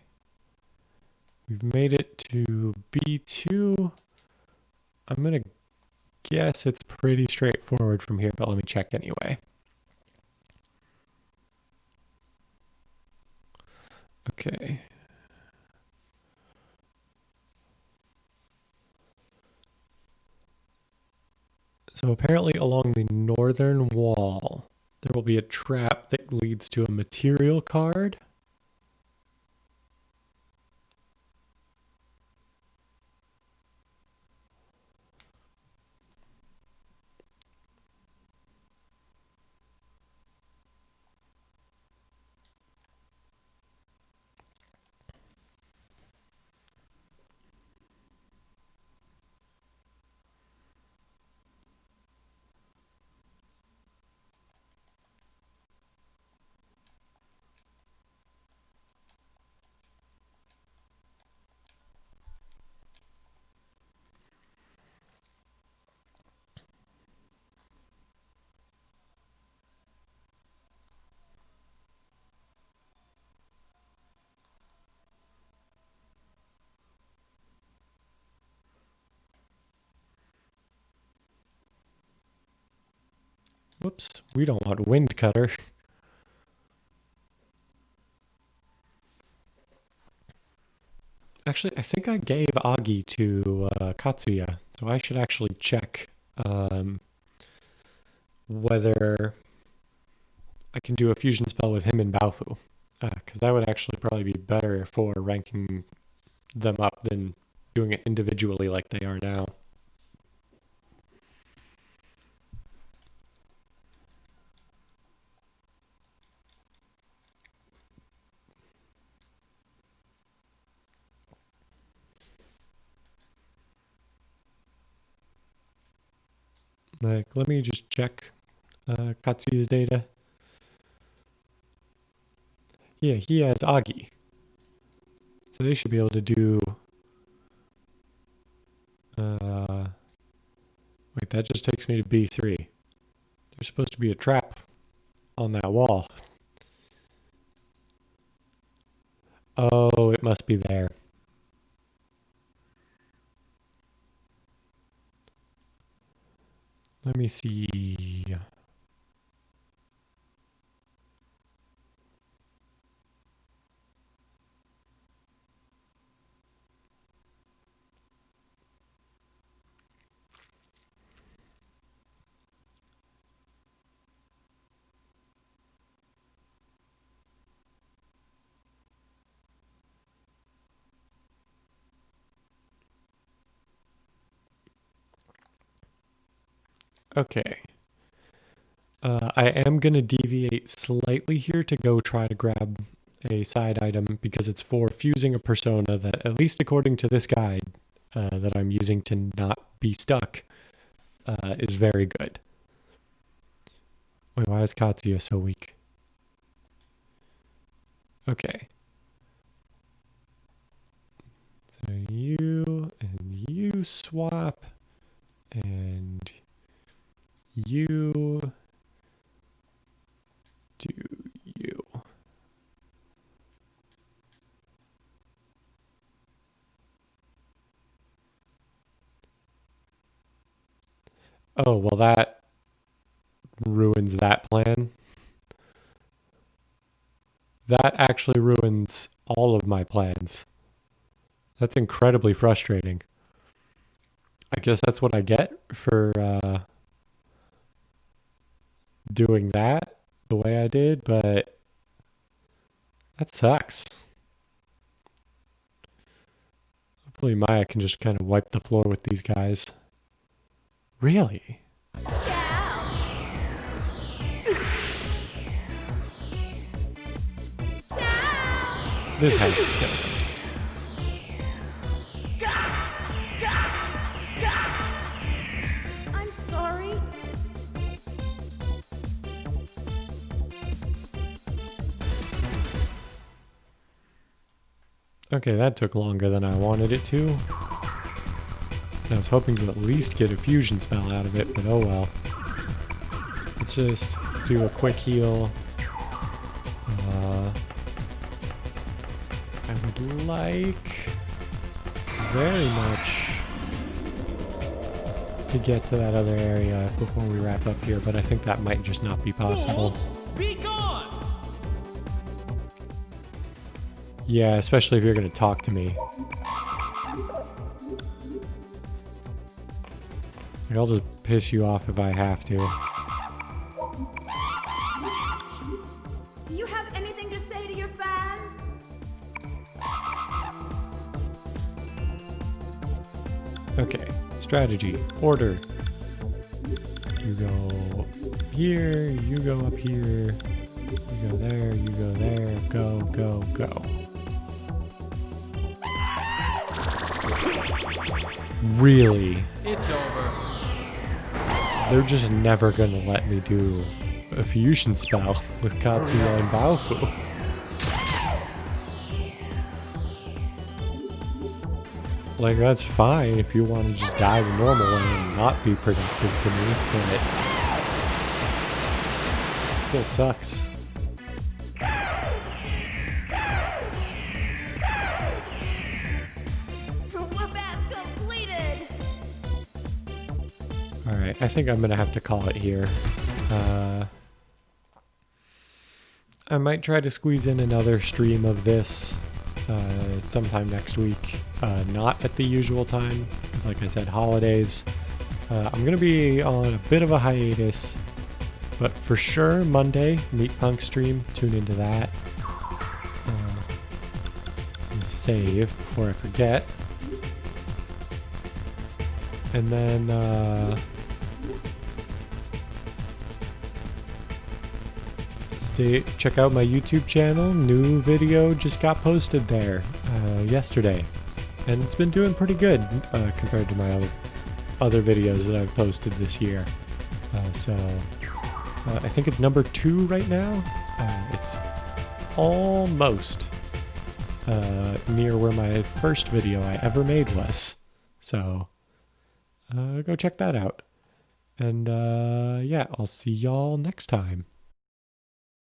We've made it to B2. I'm going to guess it's pretty straightforward from here, but let me check anyway. Okay. So apparently along the northern wall, there will be a trap that leads to a material card. Whoops, we don't want Wind Cutter. Actually, I think I gave Agi to Katsuya, so I should actually check whether I can do a fusion spell with him and Baofu, because that would actually probably be better for ranking them up than doing it individually like they are now. Like, let me just check Katsuya's data. Yeah, he has Agi. So they should be able to do... wait, that just takes me to B3. There's supposed to be a trap on that wall. Oh, it must be there. Let me see. Okay. I am going to deviate slightly here to go try to grab a side item because it's for fusing a persona that, at least according to this guide that I'm using to not be stuck, is very good. Wait, why is Katsuya so weak? Okay. So you and you swap, and you do you. Oh, well, that ruins that plan. That actually ruins all of my plans. That's incredibly frustrating. I guess that's what I get for doing that the way I did, but that sucks. Hopefully Maya can just kind of wipe the floor with these guys. Really? This has to kill him. I'm sorry. Okay, that took longer than I wanted it to. I was hoping to at least get a fusion spell out of it, but oh well. Let's just do a quick heal. I would like very much to get to that other area before we wrap up here, but I think that might just not be possible. Be gone! Yeah, especially if you're going to talk to me. Like, I'll just piss you off if I have to. Do you have anything to say to your fans? Okay, strategy, order. You go here, you go up here, you go there, go, go, go. Really? It's over. They're just never gonna let me do a fusion spell with Katsuya and Baofu. Like, that's fine if you want to just die the normal way and not be productive to me, but it still sucks. Whoop-ass completed! Alright, I think I'm gonna have to call it here. I might try to squeeze in another stream of this sometime next week. Not at the usual time, because like I said, holidays. I'm gonna be on a bit of a hiatus, but for sure Monday, Meat Punk stream, tune into that. And save before I forget. And then check out my YouTube channel. New video just got posted there yesterday, and it's been doing pretty good compared to my other videos that I've posted this year. So I think it's number 2 right now. It's almost near where my first video I ever made was. So go check that out. And yeah, I'll see y'all next time.